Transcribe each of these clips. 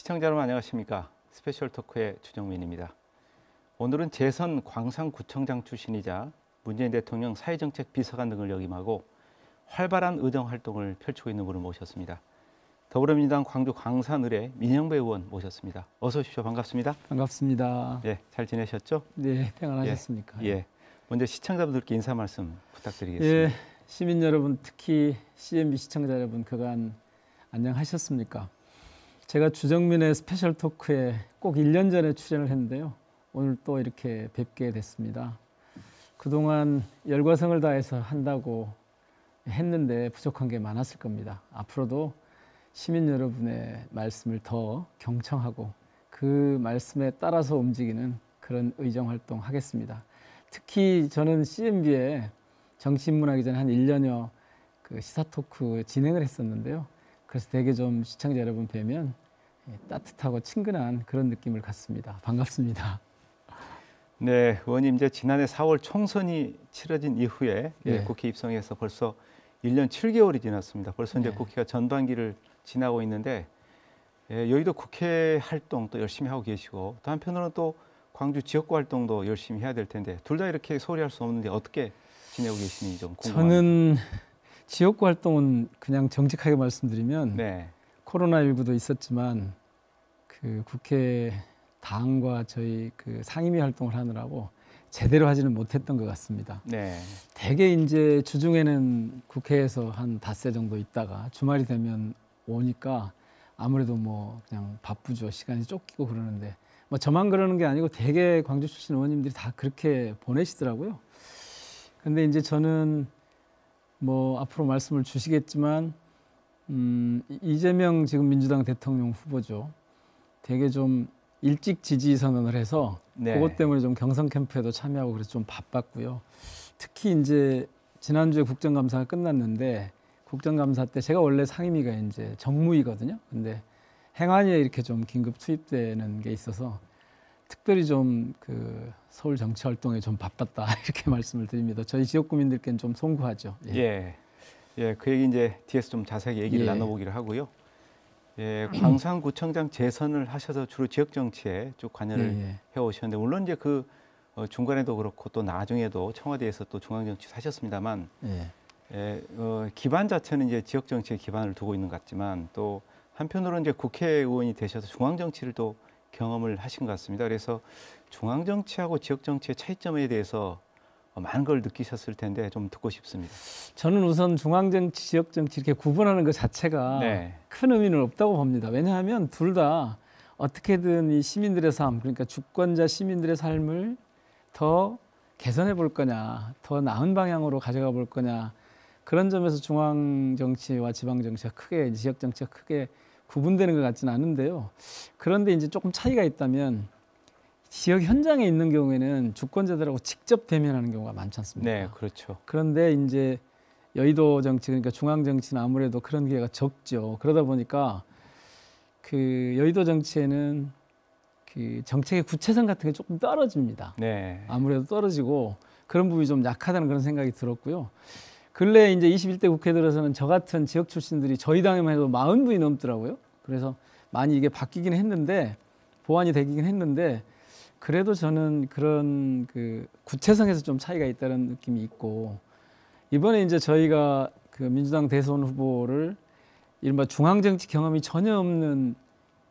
시청자 여러분 안녕하십니까. 스페셜 토크의 주정민입니다. 오늘은 재선 광산구청장 출신이자 문재인 대통령 사회정책 비서관 등을 역임하고 활발한 의정 활동을 펼치고 있는 분을 모셨습니다. 더불어민주당 광주 광산을의 민영배 의원 모셨습니다. 어서 오십시오. 반갑습니다. 반갑습니다. 예, 잘 지내셨죠? 네, 평안하셨습니까? 예. 먼저 시청자분들께 인사 말씀 부탁드리겠습니다. 예, 시민 여러분, 특히 CNB 시청자 여러분, 그간 안녕하셨습니까? 제가 주정민의 스페셜 토크에 꼭 1년 전에 출연을 했는데요. 오늘 또 이렇게 뵙게 됐습니다. 그동안 열과성을 다해서 한다고 했는데 부족한 게 많았을 겁니다. 앞으로도 시민 여러분의 말씀을 더 경청하고 그 말씀에 따라서 움직이는 그런 의정 활동 하겠습니다. 특히 저는 CNB에 정치인문하기 전에 한 1년여 그 시사 토크 진행을 했었는데요. 그래서 되게 좀 시청자 여러분 뵈면 따뜻하고 친근한 그런 느낌을 갖습니다. 반갑습니다. 네, 의원님 이제 지난해 4월 총선이 치러진 이후에 국회 입성해서 벌써 1년 7개월이 지났습니다. 벌써 이제 국회가 전반기를 지나고 있는데 여의도 국회 활동 또 열심히 하고 계시고 또 한편으로는 또 광주 지역구 활동도 열심히 해야 될 텐데 둘 다 이렇게 소홀히 할 수 없는데 어떻게 지내고 계시는지 좀 궁금합니다. 저는 지역구 활동은 그냥 정직하게 말씀드리면 코로나19도 있었지만 그 국회 당과 저희 그 상임위 활동을 하느라고 제대로 하지는 못했던 것 같습니다. 대개 이제 주중에는 국회에서 한 닷새 정도 있다가 주말이 되면 오니까 아무래도 뭐 그냥 바쁘죠. 시간이 쫓기고 그러는데 뭐 저만 그러는 게 아니고 대개 광주 출신 의원님들이 다 그렇게 보내시더라고요. 근데 이제 저는 뭐 앞으로 말씀을 주시겠지만 이재명 지금 민주당 대통령 후보죠. 되게 좀 일찍 지지 선언을 해서 그것 때문에 좀 경선 캠프에도 참여하고 그래서 좀 바빴고요. 특히 이제 지난주에 국정감사가 끝났는데 국정감사 때 제가 원래 상임위가 이제 정무위거든요. 근데 행안위에 이렇게 좀 긴급 투입되는 게 있어서 특별히 좀 그 서울 정치 활동에 좀 바빴다 이렇게 말씀을 드립니다. 저희 지역구민들께는 좀 송구하죠. 그 얘기 이제 뒤에서 좀 자세하게 얘기를 나눠보기로 하고요. 광산구청장 재선을 하셔서 주로 지역 정치에 쭉 관여를 해오셨는데 물론 이제 그 중간에도 그렇고 또 나중에도 청와대에서 또 중앙 정치 하셨습니다만 기반 자체는 이제 지역 정치에 기반을 두고 있는 것 같지만 또 한편으로는 이제 국회의원이 되셔서 중앙 정치를 또 경험을 하신 것 같습니다. 그래서 중앙 정치하고 지역 정치의 차이점에 대해서 많은 걸 느끼셨을 텐데 좀 듣고 싶습니다. 저는 우선 중앙 정치, 지역 정치 이렇게 구분하는 것 자체가 큰 의미는 없다고 봅니다. 왜냐하면 둘 다 어떻게든 이 시민들의 삶, 그러니까 주권자 시민들의 삶을 더 개선해 볼 거냐, 더 나은 방향으로 가져가 볼 거냐, 그런 점에서 중앙 정치와 지방 정치가 크게, 지역 정치가 크게 구분되는 것 같지는 않은데요. 그런데 이제 조금 차이가 있다면 지역 현장에 있는 경우에는 주권자들하고 직접 대면하는 경우가 많지 않습니까? 네, 그렇죠. 그런데 이제 여의도 정치, 그러니까 중앙 정치는 아무래도 그런 기회가 적죠. 그러다 보니까 그 여의도 정치에는 그 정책의 구체성 같은 게 조금 떨어집니다. 아무래도 떨어지고 그런 부분이 좀 약하다는 그런 생각이 들었고요. 근래 이제 21대 국회 들어서는 저 같은 지역 출신들이 저희 당에만 해도 40분이 넘더라고요. 그래서 많이 이게 바뀌긴 했는데 보완이 되긴 했는데 그래도 저는 그런 그 구체성에서 좀 차이가 있다는 느낌이 있고 이번에 이제 저희가 그 민주당 대선 후보를 이른바 중앙정치 경험이 전혀 없는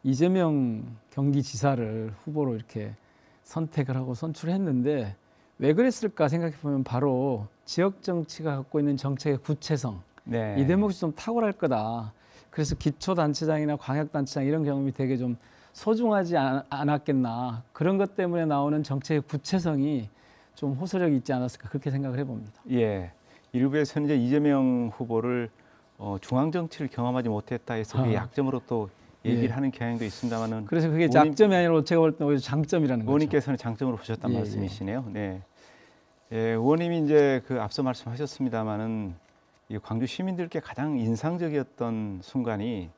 이재명 경기지사를 후보로 이렇게 선택을 하고 선출했는데 왜 그랬을까 생각해 보면 바로 지역 정치가 갖고 있는 정책의 구체성 이 대목이 좀 탁월할 거다. 그래서 기초단체장이나 광역단체장 이런 경험이 되게 좀 소중하지 않았겠나. 그런 것 때문에 나오는 정책의 구체성이 좀 호소력이 있지 않았을까 그렇게 생각을 해봅니다. 일부에서는 이제 이재명 후보를 중앙 정치를 경험하지 못했다 해서 그게 약점으로 또 얘기를 하는 경향도 있습니다만은 그래서 그게 약점이 아니라 제가 볼 때 오히려 장점이라는 거죠. 의원님께서는 장점으로 보셨단 말씀이시네요. 의원님이 이제 그 앞서 말씀하셨습니다만은 이 광주 시민들께 가장 인상적이었던 순간이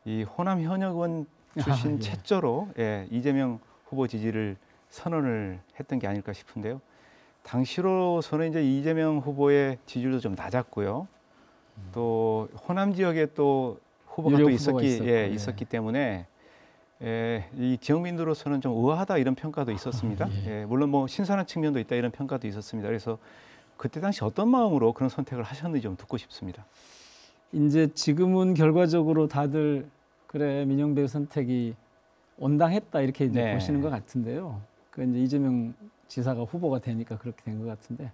이 호남 현역 의원 출신 최초로 이재명 후보 지지를 선언을 했던 게 아닐까 싶은데요. 당시로서는 이제 이재명 후보의 지지율도 좀 낮았고요. 또 호남 지역에 또 후보가 또 있었기 때문에 이 지역민으로서는 좀 의아하다 이런 평가도 있었습니다. 물론 뭐 신선한 측면도 있다 이런 평가도 있었습니다. 그래서 그때 당시 어떤 마음으로 그런 선택을 하셨는지 좀 듣고 싶습니다. 이제 지금은 결과적으로 다들 그래 민영배 선택이 온당했다 이렇게 이제 보시는 것 같은데요. 그 이제 이재명 지사가 후보가 되니까 그렇게 된 것 같은데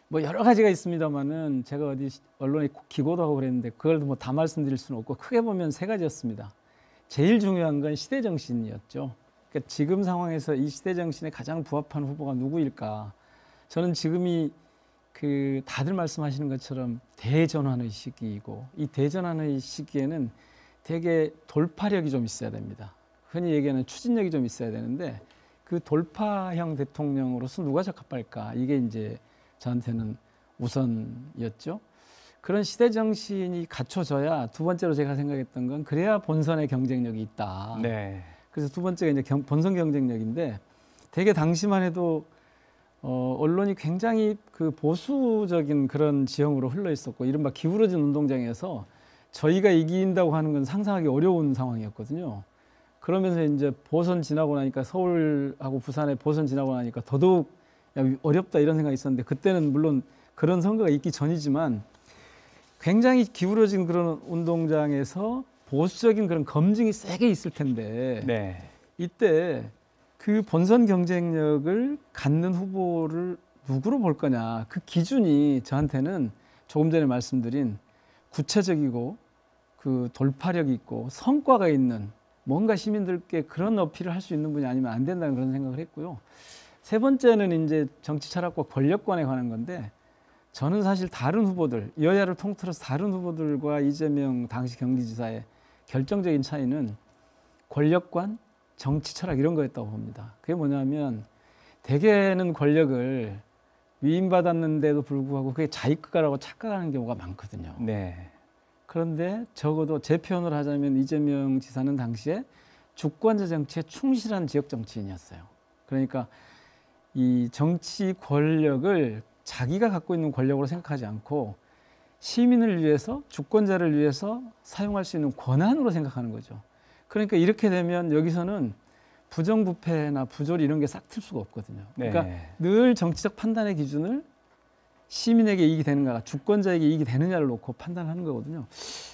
뭐 여러 가지가 있습니다만은 제가 어디 언론에 기고도 하고 그랬는데 그걸 뭐 다 말씀드릴 수는 없고 크게 보면 세 가지였습니다. 제일 중요한 건 시대 정신이었죠. 그러니까 지금 상황에서 이 시대 정신에 가장 부합한 후보가 누구일까? 저는 지금이 그 다들 말씀하시는 것처럼 대전환의 시기이고 이 대전환의 시기에는 되게 돌파력이 좀 있어야 됩니다. 흔히 얘기하는 추진력이 좀 있어야 되는데 그 돌파형 대통령으로서 누가 적합할까? 이게 이제 저한테는 우선이었죠. 그런 시대 정신이 갖춰져야 두 번째로 제가 생각했던 건 그래야 본선의 경쟁력이 있다. 그래서 두 번째가 이제 본선 경쟁력인데 되게 당시만 해도 언론이 굉장히 그 보수적인 그런 지형으로 흘러 있었고 이른바 기울어진 운동장에서 저희가 이긴다고 하는 건 상상하기 어려운 상황이었거든요. 그러면서 이제 보선 지나고 나니까 서울하고 부산에 보선 지나고 나니까 더더욱 어렵다 이런 생각이 있었는데 그때는 물론 그런 선거가 있기 전이지만 굉장히 기울어진 그런 운동장에서 보수적인 그런 검증이 세게 있을 텐데 이때 그 본선 경쟁력을 갖는 후보를 누구로 볼 거냐 그 기준이 저한테는 조금 전에 말씀드린 구체적이고 그 돌파력이 있고 성과가 있는 뭔가 시민들께 그런 어필을 할 수 있는 분이 아니면 안 된다는 그런 생각을 했고요. 세 번째는 이제 정치 철학과 권력관에 관한 건데 저는 사실 다른 후보들, 여야를 통틀어서 다른 후보들과 이재명 당시 경기지사의 결정적인 차이는 권력관, 정치 철학 이런 거였다고 봅니다. 그게 뭐냐면 대개는 권력을 위임받았는데도 불구하고 그게 자기 거라고 착각하는 경우가 많거든요. 그런데 적어도 제 표현을 하자면 이재명 지사는 당시에 주권자 정치에 충실한 지역 정치인이었어요. 그러니까 이 정치 권력을 자기가 갖고 있는 권력으로 생각하지 않고 시민을 위해서 주권자를 위해서 사용할 수 있는 권한으로 생각하는 거죠. 그러니까 이렇게 되면 여기서는 부정부패나 부조리 이런 게 싹 틀 수가 없거든요. 그러니까 늘 정치적 판단의 기준을 시민에게 이익이 되는가, 주권자에게 이익이 되느냐를 놓고 판단하는 거거든요.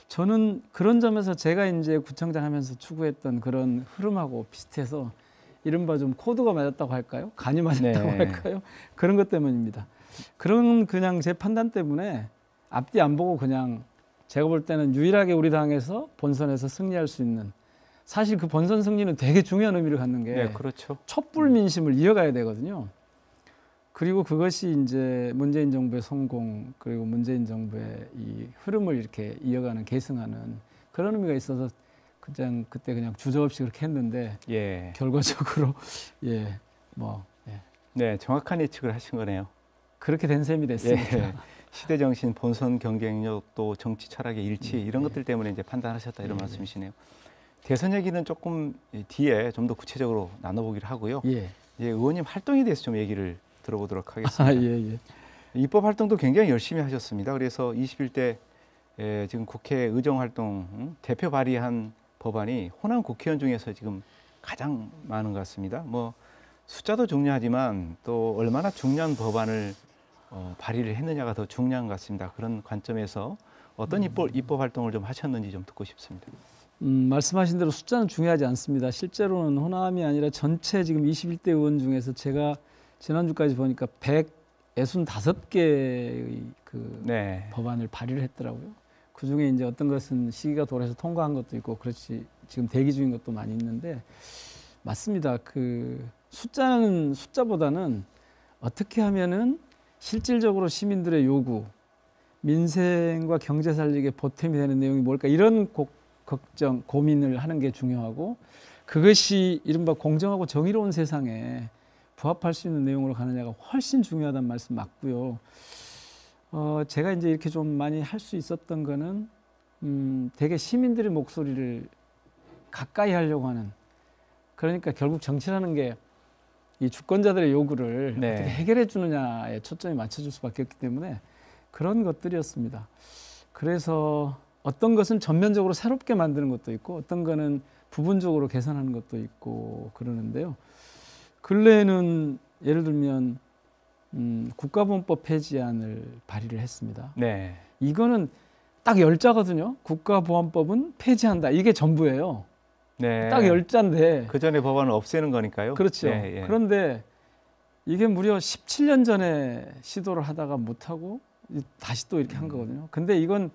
저는 그런 점에서 제가 이제 구청장 하면서 추구했던 그런 흐름하고 비슷해서 이른바 좀 코드가 맞았다고 할까요? 간이 맞았다고 할까요? 그런 것 때문입니다. 그런 그냥 제 판단 때문에 앞뒤 안 보고 그냥 제가 볼 때는 유일하게 우리 당에서 본선에서 승리할 수 있는 사실 그 본선 승리는 되게 중요한 의미를 갖는 게 촛불 민심을 이어가야 되거든요. 그리고 그것이 이제 문재인 정부의 성공 그리고 문재인 정부의 이 흐름을 이렇게 이어가는 계승하는 그런 의미가 있어서 그냥 그때 그냥 주저없이 그렇게 했는데 결과적으로 정확한 예측을 하신 거네요. 그렇게 된 셈이 됐습니다. 시대 정신, 본선 경쟁력, 또 정치 철학의 일치 이런 것들 때문에 이제 판단하셨다 이런 말씀이시네요. 대선 얘기는 조금 뒤에 좀 더 구체적으로 나눠보기로 하고요. 의원님 활동에 대해서 좀 얘기를 들어보도록 하겠습니다. 입법 활동도 굉장히 열심히 하셨습니다. 그래서 21대 지금 국회 의정 활동 대표 발의한 법안이 호남 국회의원 중에서 지금 가장 많은 것 같습니다. 뭐 숫자도 중요하지만 또 얼마나 중요한 법안을 발의를 했느냐가 더 중요한 것 같습니다. 그런 관점에서 어떤 입법 활동을 좀 하셨는지 좀 듣고 싶습니다. 말씀하신 대로 숫자는 중요하지 않습니다. 실제로는 호남이 아니라 전체 지금 21대 의원 중에서 제가 지난주까지 보니까 165개의 그 법안을 발의를 했더라고요. 그 중에 이제 어떤 것은 시기가 돌아서 통과한 것도 있고 그렇지 지금 대기 중인 것도 많이 있는데 맞습니다. 그 숫자는 숫자보다는 어떻게 하면은 실질적으로 시민들의 요구, 민생과 경제 살리기에 보탬이 되는 내용이 뭘까 이런 걱정, 고민을 하는 게 중요하고 그것이 이른바 공정하고 정의로운 세상에 부합할 수 있는 내용으로 가느냐가 훨씬 중요하다는 말씀 맞고요. 제가 이제 이렇게 좀 많이 할 수 있었던 거는 되게 시민들의 목소리를 가까이 하려고 하는 그러니까 결국 정치라는 게 이 주권자들의 요구를 어떻게 해결해 주느냐에 초점이 맞춰질 수밖에 없기 때문에 그런 것들이었습니다. 그래서 어떤 것은 전면적으로 새롭게 만드는 것도 있고 어떤 거는 부분적으로 개선하는 것도 있고 그러는데요. 근래에는 예를 들면 국가보안법 폐지안을 발의를 했습니다. 네. 이거는 딱 10자거든요. 국가보안법은 폐지한다. 이게 전부예요. 네. 딱 10자인데. 그 전에 법안을 없애는 거니까요. 그렇죠. 예, 예. 그런데 이게 무려 17년 전에 시도를 하다가 못하고 다시 또 이렇게 한 거거든요. 근데 이건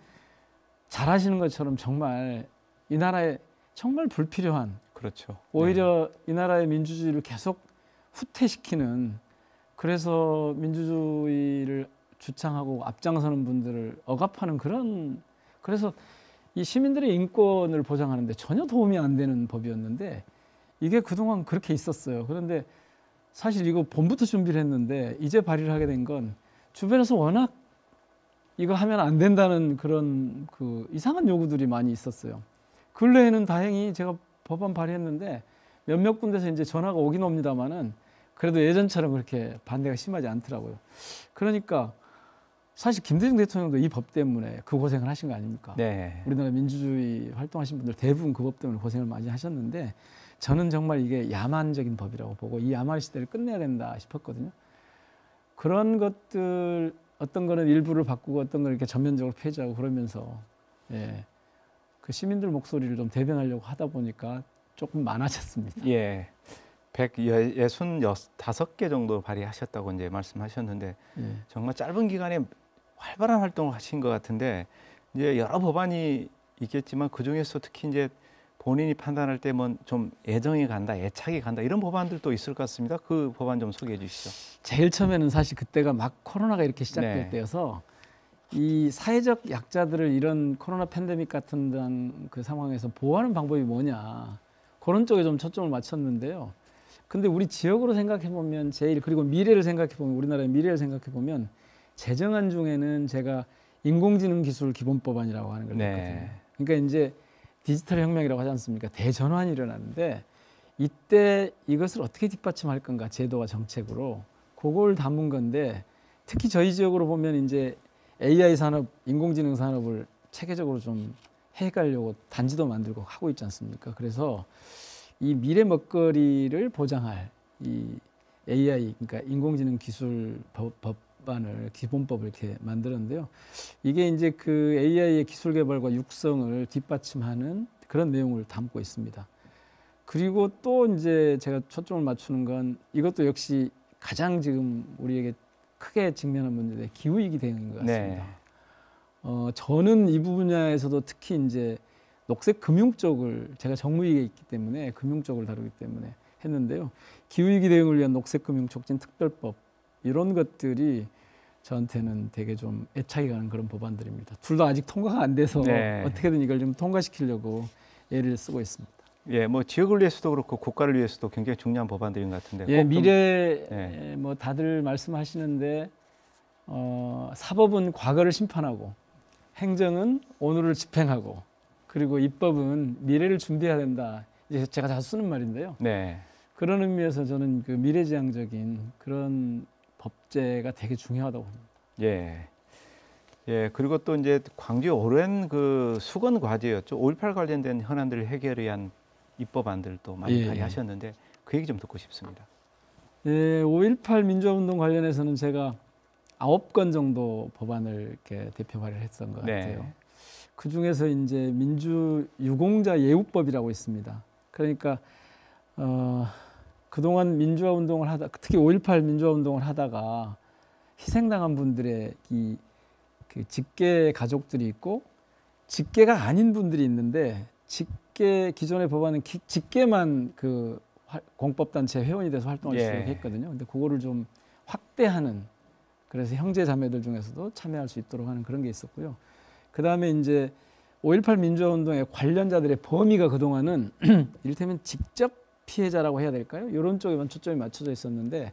잘하시는 것처럼 정말 이 나라에 정말 불필요한, 그렇죠. 오히려 이 나라의 민주주의를 계속 후퇴시키는, 그래서 민주주의를 주창하고 앞장서는 분들을 억압하는 그런, 그래서 이 시민들의 인권을 보장하는데 전혀 도움이 안 되는 법이었는데 이게 그동안 그렇게 있었어요. 그런데 사실 이거 봄부터 준비를 했는데 이제 발의를 하게 된 건 주변에서 워낙 이거 하면 안 된다는 그런 그 이상한 요구들이 많이 있었어요. 근래에는 다행히 제가 법안 발의했는데 몇몇 군데서 이제 전화가 오긴 옵니다만은 그래도 예전처럼 그렇게 반대가 심하지 않더라고요. 그러니까 사실 김대중 대통령도 이 법 때문에 그 고생을 하신 거 아닙니까? 네. 우리나라 민주주의 활동하신 분들 대부분 그 법 때문에 고생을 많이 하셨는데 저는 정말 이게 야만적인 법이라고 보고 이 야만 시대를 끝내야 된다 싶었거든요. 그런 것들 어떤 거는 일부를 바꾸고 어떤 걸 이렇게 전면적으로 폐지하고 그러면서 예, 그 시민들 목소리를 좀 대변하려고 하다 보니까 조금 많아졌습니다. 예. 165개 정도 발의하셨다고 이제 말씀하셨는데 예. 정말 짧은 기간에 활발한 활동을 하신 것 같은데 이제 여러 법안이 있겠지만 그 중에서 특히 이제 본인이 판단할 때 뭐 좀 애정이 간다, 애착이 간다 이런 법안들도 있을 것 같습니다. 그 법안 좀 소개해 주시죠. 제일 처음에는 사실 그때가 막 코로나가 이렇게 시작될 네. 때여서 이 사회적 약자들을 이런 코로나 팬데믹 같은 그 상황에서 보호하는 방법이 뭐냐 그런 쪽에 좀 초점을 맞췄는데요. 근데 우리 지역으로 생각해 보면 제일, 그리고 미래를 생각해 보면, 우리나라의 미래를 생각해 보면 제정안 중에는 제가 인공지능 기술 기본법안이라고 하는 걸 냈거든요. 네. 그러니까 이제 디지털 혁명이라고 하지 않습니까? 대전환이 일어나는데 이때 이것을 어떻게 뒷받침할 건가, 제도와 정책으로 그걸 담은 건데, 특히 저희 지역으로 보면 이제 AI 산업, 인공지능 산업을 체계적으로 좀 해가려고 단지도 만들고 하고 있지 않습니까? 그래서 이 미래 먹거리를 보장할 이 AI, 그러니까 인공지능 기술 법안을, 기본법을 이렇게 만들었는데요. 이게 이제 그 AI의 기술 개발과 육성을 뒷받침하는 그런 내용을 담고 있습니다. 그리고 또 이제 제가 초점을 맞추는 건 이것도 역시 가장 지금 우리에게 크게 직면한 문제인데 기후위기 대응인 것 같습니다. 네. 저는 이 분야에서도 특히 이제 녹색 금융 쪽을, 제가 정무위기에 있기 때문에 금융 쪽을 다루기 때문에 했는데요. 기후위기 대응을 위한 녹색 금융 촉진 특별법, 이런 것들이 저한테는 되게 좀 애착이 가는 그런 법안들입니다. 둘 다 아직 통과가 안 돼서 네. 어떻게든 이걸 좀 통과시키려고 애를 쓰고 있습니다. 예, 뭐 지역을 위해서도 그렇고 국가를 위해서도 굉장히 중요한 법안들인 것 같은데. 예, 미래 뭐 다들 말씀하시는데 사법은 과거를 심판하고 행정은 오늘을 집행하고 그리고 입법은 미래를 준비해야 된다. 이제 제가 자주 쓰는 말인데요. 네. 그런 의미에서 저는 그 미래지향적인 그런 법제가 되게 중요하다고 봅니다. 예. 예, 그리고 또 이제 광주의 오랜 그 수건 과제였죠. 5.18 관련된 현안들을 해결을 위한 입법안들도 많이 발의하셨는데 그 얘기 좀 듣고 싶습니다. 예, 5.18 민주화운동 관련해서는 제가 9건 정도 법안을 이렇게 대표 발의를 했던 것 같아요. 네. 그 중에서 이제 민주 유공자 예우법이라고 있습니다. 그러니까 그동안 민주화 운동을 하다, 특히 5.18 민주화 운동을 하다가 희생당한 분들의 그 직계 가족들이 있고 직계가 아닌 분들이 있는데 직계, 기존의 법안은 직계만 그 공법단체 회원이 돼서 활동할 수 있게 했거든요. 근데 그거를 좀 확대하는, 그래서 형제 자매들 중에서도 참여할 수 있도록 하는 그런 게 있었고요. 그 다음에 이제 5.18 민주화 운동의 관련자들의 범위가 그동안은 이를테면 직접 피해자라고 해야 될까요? 이런 쪽에만 초점이 맞춰져 있었는데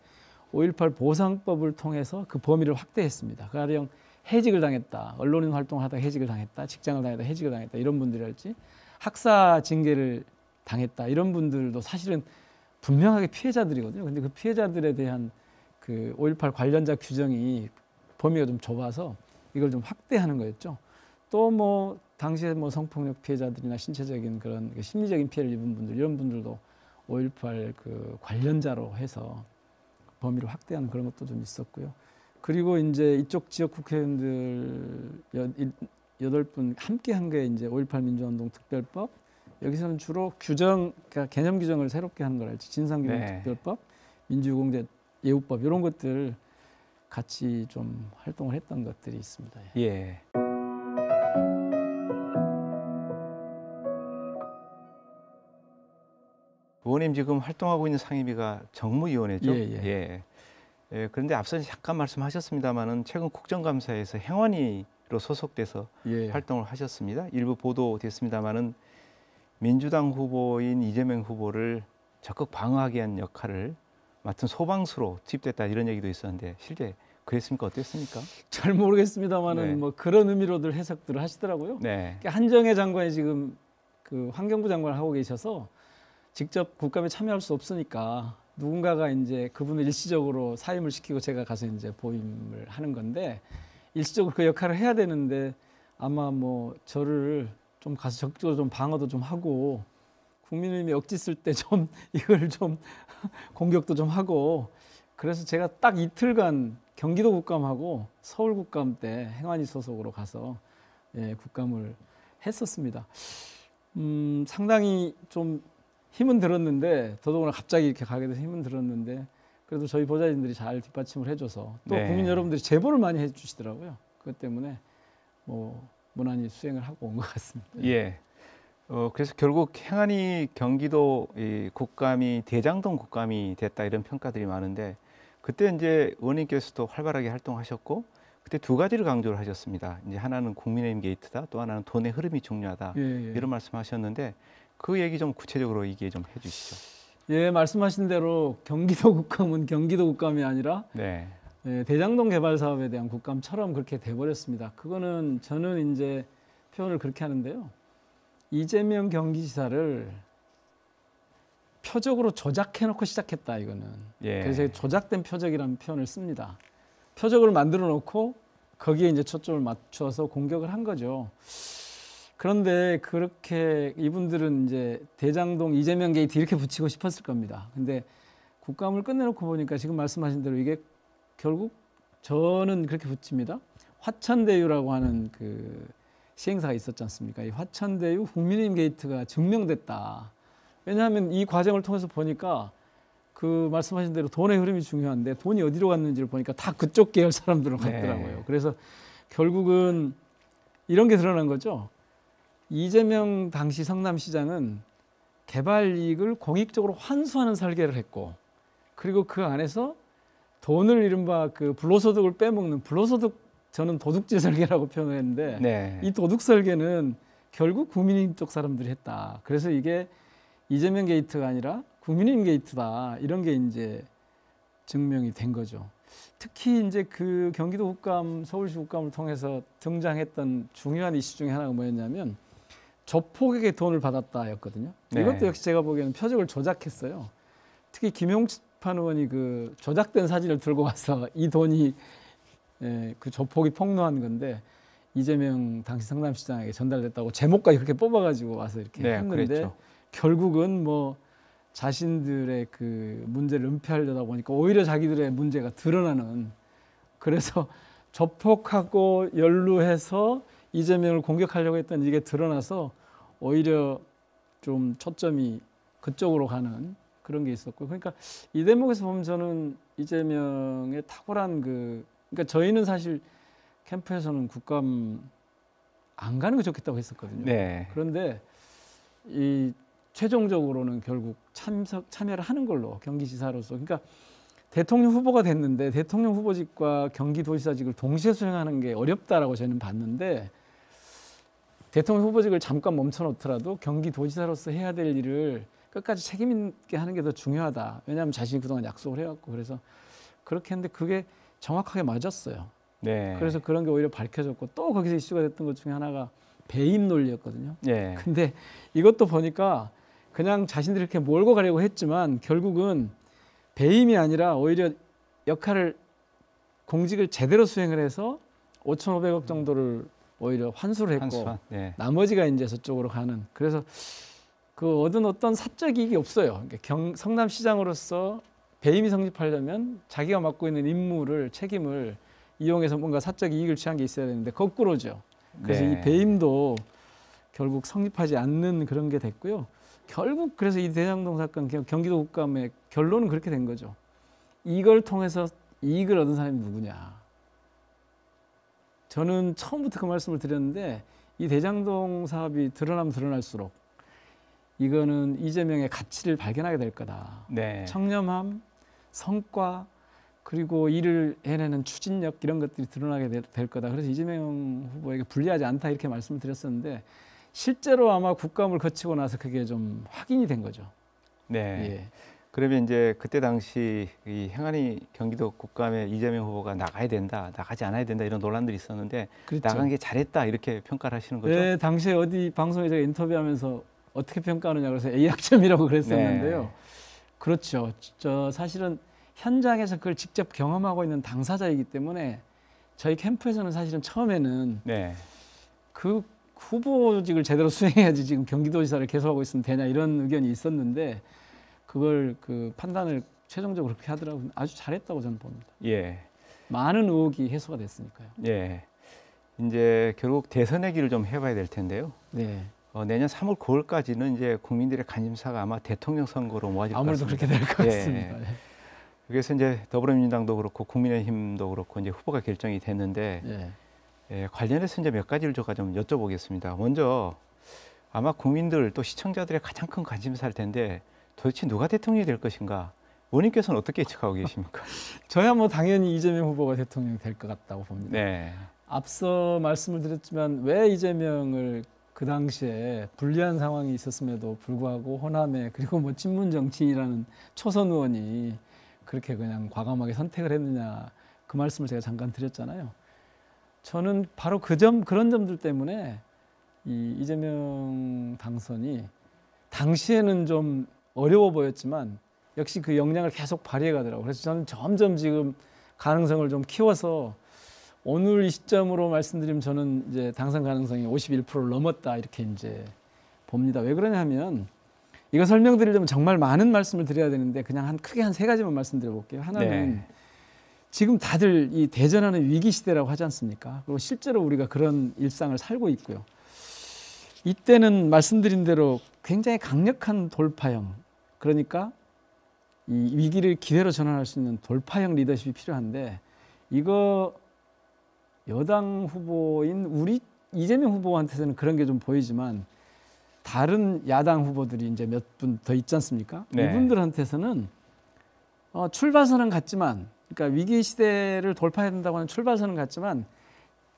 5.18 보상법을 통해서 그 범위를 확대했습니다. 가령 해직을 당했다, 언론인 활동을 하다가 해직을 당했다, 직장을 다녔다 해직을 당했다, 이런 분들이랄지 학사 징계를 당했다, 이런 분들도 사실은 분명하게 피해자들이거든요. 근데 그 피해자들에 대한 그 5.18 관련자 규정이 범위가 좀 좁아서 이걸 좀 확대하는 거였죠. 또 뭐 당시에 뭐 성폭력 피해자들이나 신체적인 그런 심리적인 피해를 입은 분들 이런 분들도 5.18 그 관련자로 해서 범위를 확대하는 그런 것도 좀 있었고요. 그리고 이제 이쪽 지역 국회의원들 8분 함께 한 게 이제 5.18 민주화운동 특별법. 여기서는 주로 규정, 그러니까 개념 규정을 새롭게 하는 거랄지 진상규명 특별법, 민주유공제 예우법 이런 것들 같이 좀 활동을 했던 것들이 있습니다. 예. 의원님 지금 활동하고 있는 상임위가 정무위원회죠? 예. 예. 그런데 앞서 잠깐 말씀하셨습니다마는 최근 국정감사에서 행안위로 소속돼서 활동을 하셨습니다. 일부 보도됐습니다마는 민주당 후보인 이재명 후보를 적극 방어하기 위한 역할을 맡은 소방수로 투입됐다 이런 얘기도 있었는데 실제 그랬습니까? 어땠습니까? 잘 모르겠습니다만은 뭐 그런 의미로들 해석들을 하시더라고요. 그러니까 한정혜 장관이 지금 그 환경부 장관을 하고 계셔서 직접 국감에 참여할 수 없으니까 누군가가 이제 그분을 일시적으로 사임을 시키고 제가 가서 이제 보임을 하는 건데 일시적으로 그 역할을 해야 되는데 아마 뭐 저를 좀 가서 적극적으로 좀 방어도 좀 하고 국민의힘이 억지 쓸 때 좀 이걸 좀 공격도 좀 하고 그래서 제가 딱 이틀간 경기도 국감하고 서울 국감 때 행안위 소속으로 가서 국감을 했었습니다. 상당히 좀 힘은 들었는데 더더구나 갑자기 이렇게 가게 돼서 힘은 들었는데 그래도 저희 보좌진들이 잘 뒷받침을 해줘서 또 국민 여러분들이 제보를 많이 해주시더라고요. 그것 때문에 뭐 무난히 수행을 하고 온 것 같습니다. 예. 그래서 결국 행안위 경기도 이 국감이 대장동 국감이 됐다 이런 평가들이 많은데 그때 이제 의원님께서도 활발하게 활동하셨고 그때 두 가지를 강조를 하셨습니다. 이제 하나는 국민의힘 게이트다, 또 하나는 돈의 흐름이 중요하다 이런 말씀하셨는데 그 얘기 좀 구체적으로 얘기해 좀 해주시죠. 예, 말씀하신 대로 경기도 국감은 경기도 국감이 아니라 대장동 개발 사업에 대한 국감처럼 그렇게 돼버렸습니다. 그거는 저는 이제 표현을 그렇게 하는데요. 이재명 경기지사를 표적으로 조작해놓고 시작했다 이거는. 그래서 조작된 표적이라는 표현을 씁니다. 표적을 만들어 놓고 거기에 이제 초점을 맞춰서 공격을 한 거죠. 그런데 그렇게 이분들은 이제 대장동 이재명 게이트 이렇게 붙이고 싶었을 겁니다. 근데 국감을 끝내놓고 보니까 지금 말씀하신 대로 이게 결국 저는 그렇게 붙입니다. 화천대유라고 하는 그 시행사가 있었지 않습니까? 이 화천대유 국민의힘 게이트가 증명됐다. 왜냐하면 이 과정을 통해서 보니까 그 말씀하신 대로 돈의 흐름이 중요한데 돈이 어디로 갔는지를 보니까 다 그쪽 계열 사람들로 갔더라고요. 그래서 결국은 이런 게 드러난 거죠. 이재명 당시 성남시장은 개발 이익을 공익적으로 환수하는 설계를 했고 그리고 그 안에서 돈을 이른바 그 불로소득을 빼먹는 불로소득 저는 도둑질 설계라고 표현했는데 이 도둑 설계는 결국 국민의힘 쪽 사람들이 했다. 그래서 이게 이재명 게이트가 아니라 국민의힘 게이트다. 이런 게 이제 증명이 된 거죠. 특히 이제 그 경기도 국감, 서울시 국감을 통해서 등장했던 중요한 이슈 중에 하나가 뭐였냐면 조폭에게 돈을 받았다였거든요. 이것도 역시 제가 보기에는 표적을 조작했어요. 특히 김용판 의원이 그 조작된 사진을 들고 와서 이 돈이 그 조폭이 폭로한 건데 이재명 당시 성남시장에게 전달됐다고 제목까지 그렇게 뽑아가지고 와서 이렇게 했는데 그랬죠. 결국은 뭐 자신들의 그 문제를 은폐하려다 보니까 오히려 자기들의 문제가 드러나는 그래서 조폭하고 연루해서 이재명을 공격하려고 했던 이게 드러나서 오히려 좀 초점이 그쪽으로 가는 그런 게 있었고 그러니까 이 대목에서 보면 저는 이재명의 탁월한 그러니까 저희는 사실 캠프에서는 국감 안 가는 게 좋겠다고 했었거든요. 그런데 이 최종적으로는 결국 참여를 하는 걸로 경기지사로서 그러니까 대통령 후보가 됐는데 대통령 후보직과 경기도지사직을 동시에 수행하는 게 어렵다라고 저는 봤는데 대통령 후보직을 잠깐 멈춰놓더라도 경기도지사로서 해야 될 일을 끝까지 책임 있게 하는 게 더 중요하다. 왜냐하면 자신이 그동안 약속을 해왔고 그래서 그렇게 했는데 그게 정확하게 맞았어요. 그래서 그런 게 오히려 밝혀졌고 또 거기서 이슈가 됐던 것 중에 하나가 배임 논리였거든요. 근데 이것도 보니까 그냥 자신들이 이렇게 몰고 가려고 했지만 결국은 배임이 아니라 오히려 역할을 공직을 제대로 수행을 해서 5,500억 정도를 오히려 환수를 했고 환수한, 네. 나머지가 이제 저쪽으로 가는. 그래서 그 얻은 어떤 사적 이익이 없어요. 그러니까 성남시장으로서 배임이 성립하려면 자기가 맡고 있는 임무를 책임을 이용해서 뭔가 사적 이익을 취한 게 있어야 되는데 거꾸로죠. 그래서 네. 이 배임도 결국 성립하지 않는 그런 게 됐고요. 결국 그래서 이 대장동 사건 경기도 국감의 결론은 그렇게 된 거죠. 이걸 통해서 이익을 얻은 사람이 누구냐. 저는 처음부터 그 말씀을 드렸는데 이 대장동 사업이 드러나면 드러날수록 이거는 이재명의 가치를 발견하게 될 거다. 네. 청렴함, 성과, 그리고 일을 해내는 추진력 이런 것들이 드러나게 될 거다. 그래서 이재명 후보에게 불리하지 않다 이렇게 말씀을 드렸었는데 실제로 아마 국감을 거치고 나서 그게 좀 확인이 된 거죠. 네. 예. 그러면 이제 그때 당시 이 행안위 경기도 국감에 이재명 후보가 나가야 된다, 나가지 않아야 된다 이런 논란들이 있었는데 그렇죠. 나간 게 잘했다 이렇게 평가를 하시는 거죠? 네, 당시에 어디 방송에 제가 인터뷰하면서 어떻게 평가하느냐 그래서 A학점이라고 그랬었는데요. 네. 그렇죠. 저 사실은 현장에서 그걸 직접 경험하고 있는 당사자이기 때문에 저희 캠프에서는 사실은 처음에는 네. 그 후보직을 제대로 수행해야지 지금 경기도지사를 계속하고 있으면 되냐 이런 의견이 있었는데 그걸 그 판단을 최종적으로 그렇게 하더라고요. 아주 잘했다고 저는 봅니다. 예. 많은 의혹이 해소가 됐으니까요. 예. 이제 결국 대선의 길을 좀 해봐야 될 텐데요. 네. 내년 3월 9월까지는 이제 국민들의 관심사가 아마 대통령 선거로 모아질 것 같습니다. 아무래도 그렇게 될 것 같습니다. 예. 그래서 이제 더불어민주당도 그렇고 국민의힘도 그렇고 이제 후보가 결정이 됐는데 예. 예, 관련해서 이제 몇 가지를 제가 좀 여쭤보겠습니다. 먼저 아마 국민들 또 시청자들의 가장 큰 관심사일 텐데 도대체 누가 대통령이 될 것인가? 의원님께서는 어떻게 예측하고 계십니까? 저야 뭐 당연히 이재명 후보가 대통령이 될 것 같다고 봅니다. 네. 앞서 말씀을 드렸지만 왜 이재명을 그 당시에 불리한 상황이 있었음에도 불구하고 호남에 그리고 뭐 친문 정치인이라는 초선 의원이 그렇게 그냥 과감하게 선택을 했느냐 그 말씀을 제가 잠깐 드렸잖아요. 저는 바로 그런 점들 때문에 이 이재명 당선이 당시에는 좀 어려워 보였지만 역시 그 역량을 계속 발휘해 가더라고요. 그래서 저는 점점 지금 가능성을 좀 키워서 오늘 이 시점으로 말씀드리면 저는 이제 당선 가능성이 51%를 넘었다 이렇게 이제 봅니다. 왜 그러냐면 이거 설명드리려면 정말 많은 말씀을 드려야 되는데 그냥 크게 한 3가지만 말씀드려 볼게요. 하나는 네. 지금 다들 이 대전하는 위기 시대라고 하지 않습니까? 그리고 실제로 우리가 그런 일상을 살고 있고요. 이때는 말씀드린 대로 굉장히 강력한 돌파형, 그러니까 이 위기를 기회로 전환할 수 있는 돌파형 리더십이 필요한데 이거 여당 후보인 우리 이재명 후보한테서는 그런 게 좀 보이지만 다른 야당 후보들이 이제 몇 분 더 있지 않습니까? 네. 이분들한테서는 출발선은 같지만, 그러니까 위기 시대를 돌파해야 된다고 하는 출발선은 같지만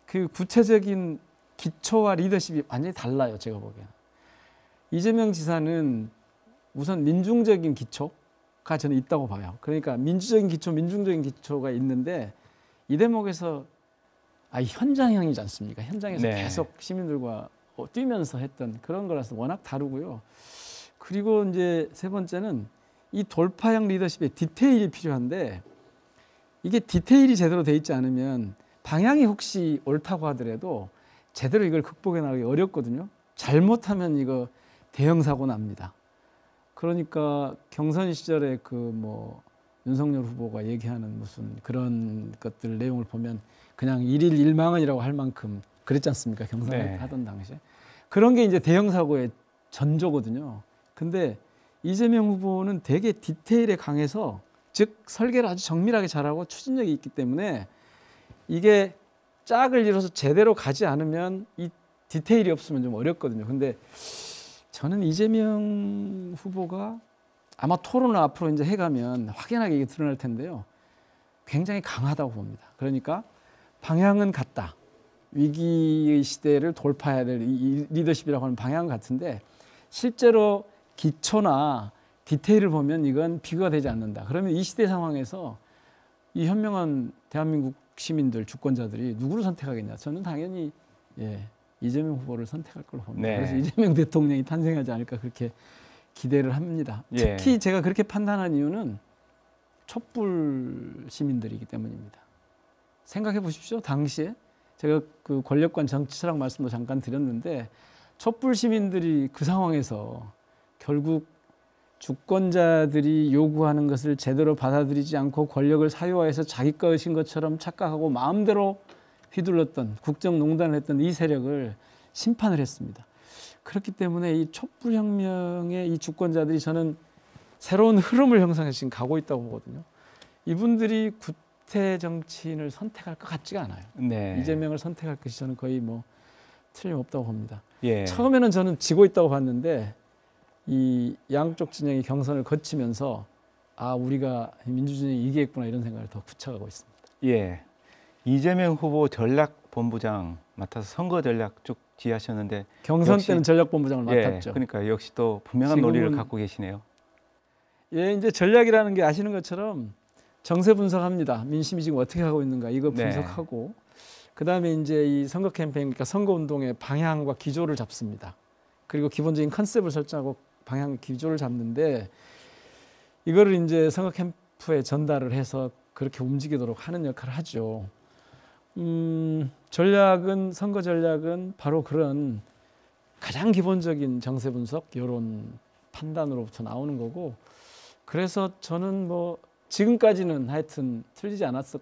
그 구체적인 기초와 리더십이 완전히 달라요. 제가 보기에는. 이재명 지사는 우선 민중적인 기초가 저는 있다고 봐요. 그러니까 민주적인 기초, 민중적인 기초가 있는데 이 대목에서 현장형이지 않습니까? 현장에서 네. 계속 시민들과 뛰면서 했던 그런 거라서 워낙 다르고요. 그리고 이제 3번째는 이 돌파형 리더십에 디테일이 필요한데 이게 디테일이 제대로 돼 있지 않으면 방향이 혹시 옳다고 하더라도 제대로 이걸 극복해 나가기 어렵거든요. 잘못하면 이거 대형 사고 납니다. 그러니까 경선 시절에 그 뭐 윤석열 후보가 얘기하는 무슨 그런 것들 내용을 보면 그냥 일일 일망언이라고 할 만큼 그랬지 않습니까? 경선을 네. 하던 당시에. 그런 게 이제 대형 사고의 전조거든요. 근데 이재명 후보는 되게 디테일에 강해서 즉 설계를 아주 정밀하게 잘하고 추진력이 있기 때문에 이게 짝을 이뤄서 제대로 가지 않으면 이 디테일이 없으면 좀 어렵거든요. 근데 저는 이재명 후보가 아마 토론을 앞으로 이제 해가면 확연하게 이게 드러날 텐데요. 굉장히 강하다고 봅니다. 그러니까 방향은 같다. 위기의 시대를 돌파해야 될 이 리더십이라고 하는 방향은 같은데 실제로 기초나 디테일을 보면 이건 비교가 되지 않는다. 그러면 이 시대 상황에서 이 현명한 대한민국 시민들, 주권자들이 누구를 선택하겠냐? 저는 당연히 이재명 후보를 선택할 걸로 봅니다. 네. 그래서 이재명 대통령이 탄생하지 않을까 그렇게 기대를 합니다. 예. 특히 제가 그렇게 판단한 이유는 촛불 시민들이기 때문입니다. 생각해 보십시오. 당시에 제가 그 권력관 정치 철학 말씀도 잠깐 드렸는데 촛불 시민들이 그 상황에서 결국 주권자들이 요구하는 것을 제대로 받아들이지 않고 권력을 사유화해서 자기 것인 것처럼 착각하고 마음대로 휘둘렀던 국정농단을 했던 이 세력을 심판을 했습니다. 그렇기 때문에 이 촛불혁명의 이 주권자들이 저는 새로운 흐름을 형성해서 지금 가고 있다고 보거든요. 이분들이 구태 정치인을 선택할 것 같지가 않아요. 네. 이재명을 선택할 것이 저는 거의 뭐 틀림없다고 봅니다. 예. 처음에는 저는 지고 있다고 봤는데 이 양쪽 진영이 경선을 거치면서 아 우리가 민주진영이 이기겠구나 이런 생각을 더 굳혀가고 있습니다. 예. 이재명 후보 전략본부장 맡아서 선거 전략 쭉 지휘하셨는데 경선 역시, 때는 전략본부장을 맡았죠. 그러니까 역시 또 분명한 논리를 갖고 계시네요. 예, 이제 전략이라는 게 아시는 것처럼 정세 분석합니다. 민심이 지금 어떻게 하고 있는가 이거 분석하고 그다음에 이제 이 선거 캠페인 그러니까 선거 운동의 방향과 기조를 잡습니다. 그리고 기본적인 컨셉을 설정하고 방향 기조를 잡는데 이거를 이제 선거 캠프에 전달을 해서 그렇게 움직이도록 하는 역할을 하죠. 전략은 선거 전략은 바로 그런 가장 기본적인 정세 분석, 여론 판단으로부터 나오는 거고 그래서 저는 뭐 지금까지는 하여튼 틀리지 않았었던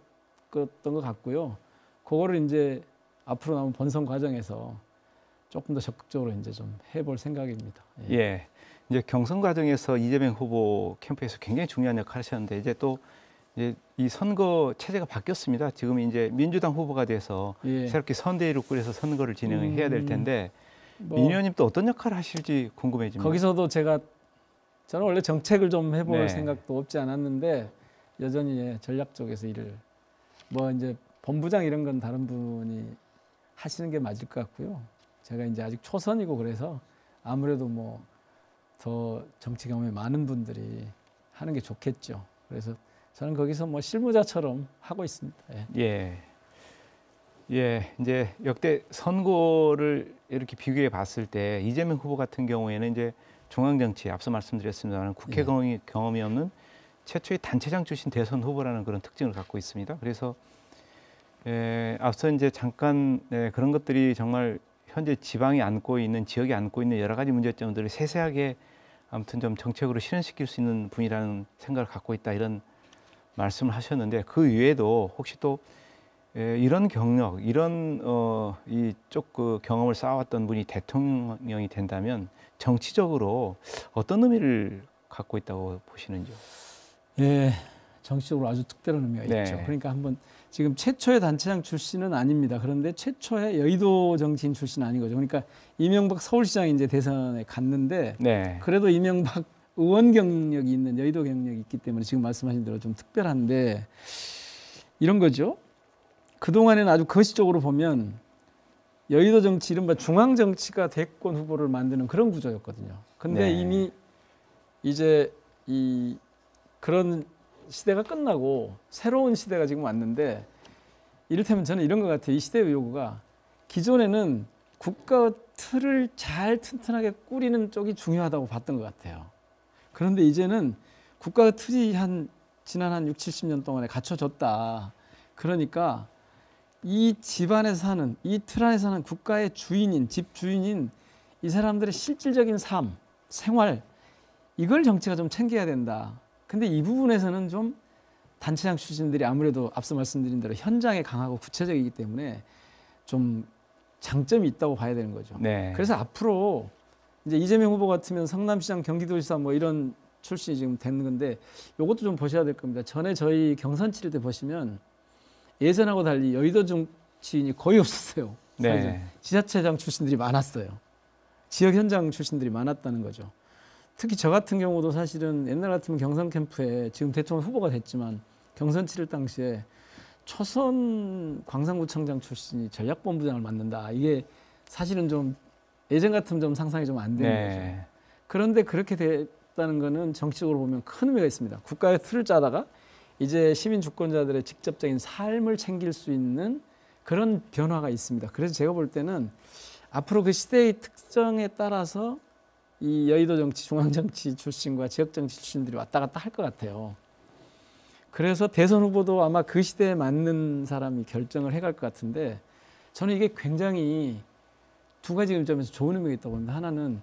것 같고요. 그거를 이제 앞으로 남은 본선 과정에서 조금 더 적극적으로 이제 좀 해볼 생각입니다. 예. 이제 경선 과정에서 이재명 후보 캠프에서 굉장히 중요한 역할을 하셨는데 이제 또 이제 이 선거 체제가 바뀌었습니다. 지금 이제 민주당 후보가 돼서 새롭게 선대위를 꾸려서 선거를 진행해야 될 텐데 민 의원님 또 어떤 역할을 하실지 궁금해집니다. 거기서도 저는 원래 정책을 좀 해볼 생각도 없지 않았는데 여전히 전략 쪽에서 일을 뭐 이제 본부장 이런 건 다른 분이 하시는 게 맞을 것 같고요. 제가 이제 아직 초선이고 그래서 아무래도 뭐 더 정치 경험이 많은 분들이 하는 게 좋겠죠. 그래서 저는 거기서 뭐 실무자처럼 하고 있습니다. 예. 이제 역대 선거를 이렇게 비교해 봤을 때 이재명 후보 같은 경우에는 이제 중앙 정치에 앞서 말씀드렸습니다만 국회 경험이 없는 최초의 단체장 출신 대선 후보라는 그런 특징을 갖고 있습니다. 그래서 앞서 이제 잠깐 그런 것들이 정말 현재 지방이 안고 있는 지역이 안고 있는 여러 가지 문제점들을 세세하게 아무튼 좀 정책으로 실현시킬 수 있는 분이라는 생각을 갖고 있다 이런 말씀을 하셨는데 그 외에도 혹시 또 이런 경력, 이런 이쪽 그 경험을 쌓아왔던 분이 대통령이 된다면 정치적으로 어떤 의미를 갖고 있다고 보시는지요? 예, 정치적으로 아주 특별한 의미가 있죠. 그러니까 한번 지금 최초의 단체장 출신은 아닙니다. 그런데 최초의 여의도 정치인 출신 아닌 거죠. 그러니까 이명박 서울시장이 이제 대선에 갔는데 그래도 이명박 의원 경력이 있는 여의도 경력이 있기 때문에 지금 말씀하신 대로 좀 특별한데 이런 거죠. 그동안에는 아주 거시적으로 보면 여의도 정치 이른바 중앙 정치가 대권 후보를 만드는 그런 구조였거든요. 근데 이미 이제 그런 시대가 끝나고 새로운 시대가 지금 왔는데 이를테면 저는 이런 것 같아요. 이 시대의 요구가 기존에는 국가 틀을 잘 튼튼하게 꾸리는 쪽이 중요하다고 봤던 것 같아요. 그런데 이제는 국가 틀이 지난 한 6, 70년 동안에 갖춰졌다. 그러니까 이 집안에서 사는, 이 틀 안에서 사는 국가의 주인인, 집 주인인 이 사람들의 실질적인 삶, 생활 이걸 정치가 좀 챙겨야 된다. 근데 이 부분에서는 좀 단체장 출신들이 아무래도 앞서 말씀드린 대로 현장에 강하고 구체적이기 때문에 좀 장점이 있다고 봐야 되는 거죠. 그래서 앞으로 이제 이재명 후보 같으면 성남시장, 경기도지사 뭐 이런 출신이 지금 되는 건데 이것도 좀 보셔야 될 겁니다. 전에 저희 경선 치를 때 보시면 예전하고 달리 여의도 정치인이 거의 없었어요. 지자체장 출신들이 많았어요. 지역 현장 출신들이 많았다는 거죠. 특히 저 같은 경우도 사실은 옛날 같으면 경선 캠프에 지금 대통령 후보가 됐지만 경선 치를 당시에 초선 광산구청장 출신이 전략본부장을 맡는다. 이게 사실은 좀 예전 같으면 좀 상상이 좀 안 되는 거죠. 그런데 그렇게 됐다는 거는 정치적으로 보면 큰 의미가 있습니다. 국가의 틀을 짜다가 이제 시민 주권자들의 직접적인 삶을 챙길 수 있는 그런 변화가 있습니다. 그래서 제가 볼 때는 앞으로 그 시대의 특성에 따라서 이 여의도 정치, 중앙 정치 출신과 지역 정치 출신들이 왔다 갔다 할 것 같아요. 그래서 대선 후보도 아마 그 시대에 맞는 사람이 결정을 해갈 것 같은데 저는 이게 굉장히 두 가지 점에서 좋은 의미가 있다고 봅니다. 하나는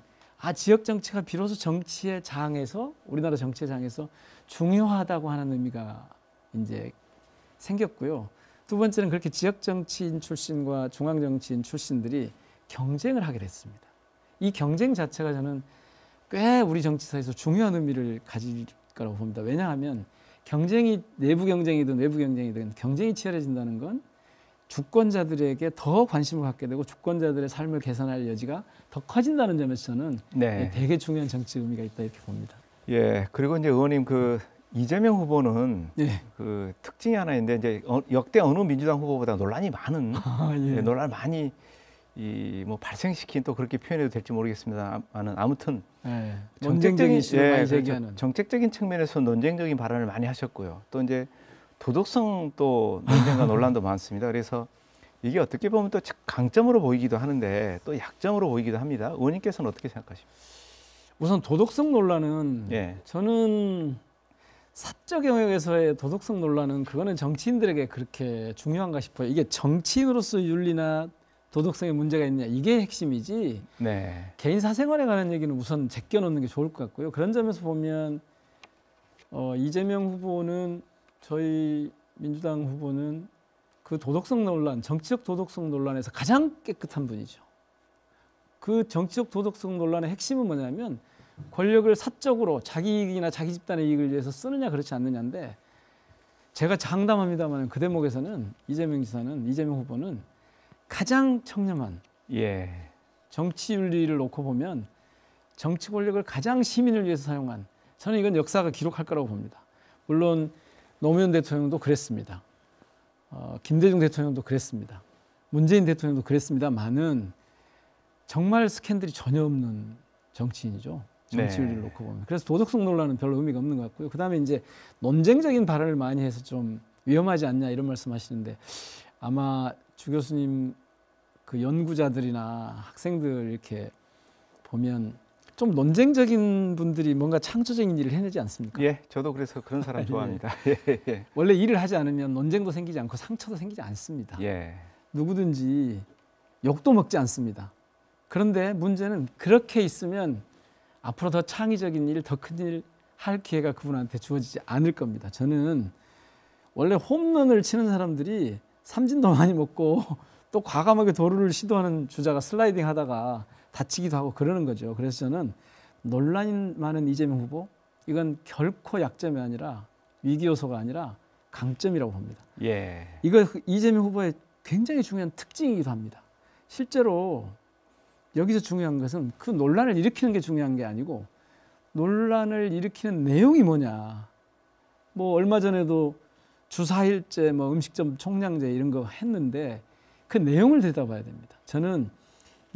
지역 정치가 비로소 정치의 장에서 우리나라 정치의 장에서 중요하다고 하는 의미가 이제 생겼고요. 두 번째는 그렇게 지역 정치인 출신과 중앙 정치인 출신들이 경쟁을 하게 됐습니다. 이 경쟁 자체가 저는 꽤 우리 정치사에서 중요한 의미를 가질 거라고 봅니다. 왜냐하면 경쟁이 내부 경쟁이든 외부 경쟁이든 경쟁이 치열해진다는 건 주권자들에게 더 관심을 갖게 되고 주권자들의 삶을 개선할 여지가 더 커진다는 점에서 저는 네. 되게 중요한 정치 의미가 있다 이렇게 봅니다. 예, 그리고 이제 의원님 그 이재명 후보는 예. 그 특징이 하나 있는데 이제 역대 어느 민주당 후보보다 논란이 많은 예. 논란을 많이 뭐 발생시킨 또 그렇게 표현해도 될지 모르겠습니다만은 아무튼 예. 논쟁적인 이슈를 많이 제기하는 정책적인 측면에서 논쟁적인 발언을 많이 하셨고요. 또 이제 도덕성 또 논쟁과 논란도 많습니다. 그래서 이게 어떻게 보면 또 강점으로 보이기도 하는데 또 약점으로 보이기도 합니다. 의원님께서는 어떻게 생각하십니까? 우선 도덕성 논란은 예. 저는 사적 영역에서의 도덕성 논란은 그거는 정치인들에게 그렇게 중요한가 싶어요. 이게 정치인으로서 윤리나 도덕성에 문제가 있냐 이게 핵심이지 네. 개인 사생활에 관한 얘기는 우선 제껴놓는 게 좋을 것 같고요. 그런 점에서 보면 이재명 후보는 저희 민주당 후보는 그 도덕성 논란, 정치적 도덕성 논란에서 가장 깨끗한 분이죠. 그 정치적 도덕성 논란의 핵심은 뭐냐면 권력을 사적으로 자기 이익이나 자기 집단의 이익을 위해서 쓰느냐 그렇지 않느냐인데 제가 장담합니다만 그 대목에서는 이재명 후보는 가장 청렴한 예. 정치 윤리를 놓고 보면 정치 권력을 가장 시민을 위해서 사용한 저는 이건 역사가 기록할 거라고 봅니다. 물론 노무현 대통령도 그랬습니다. 김대중 대통령도 그랬습니다. 문재인 대통령도 그랬습니다만은 정말 스캔들이 전혀 없는 정치인이죠. 정치 윤리를 놓고 보면. 그래서 도덕성 논란은 별로 의미가 없는 것 같고요. 그다음에 이제 논쟁적인 발언을 많이 해서 좀 위험하지 않냐 이런 말씀하시는데 아마 주 교수님 그 연구자들이나 학생들 이렇게 보면 좀 논쟁적인 분들이 뭔가 창조적인 일을 해내지 않습니까? 예, 저도 그래서 그런 사람 좋아합니다. 예. 원래 일을 하지 않으면 논쟁도 생기지 않고 상처도 생기지 않습니다. 예. 누구든지 욕도 먹지 않습니다. 그런데 문제는 그렇게 있으면 앞으로 더 창의적인 일, 더 큰 일 할 기회가 그분한테 주어지지 않을 겁니다. 저는 원래 홈런을 치는 사람들이 삼진도 많이 먹고 또 과감하게 도루를 시도하는 주자가 슬라이딩 하다가 다치기도 하고 그러는 거죠. 그래서 저는 논란이 많은 이재명 후보 이건 결코 약점이 아니라 위기 요소가 아니라 강점이라고 봅니다. 예. 이거 이재명 후보의 굉장히 중요한 특징이기도 합니다. 실제로 여기서 중요한 것은 그 논란을 일으키는 게 중요한 게 아니고 논란을 일으키는 내용이 뭐냐. 뭐 얼마 전에도 주 4일째 뭐 음식점 총량제 이런 거 했는데 그 내용을 들여다봐야 됩니다. 저는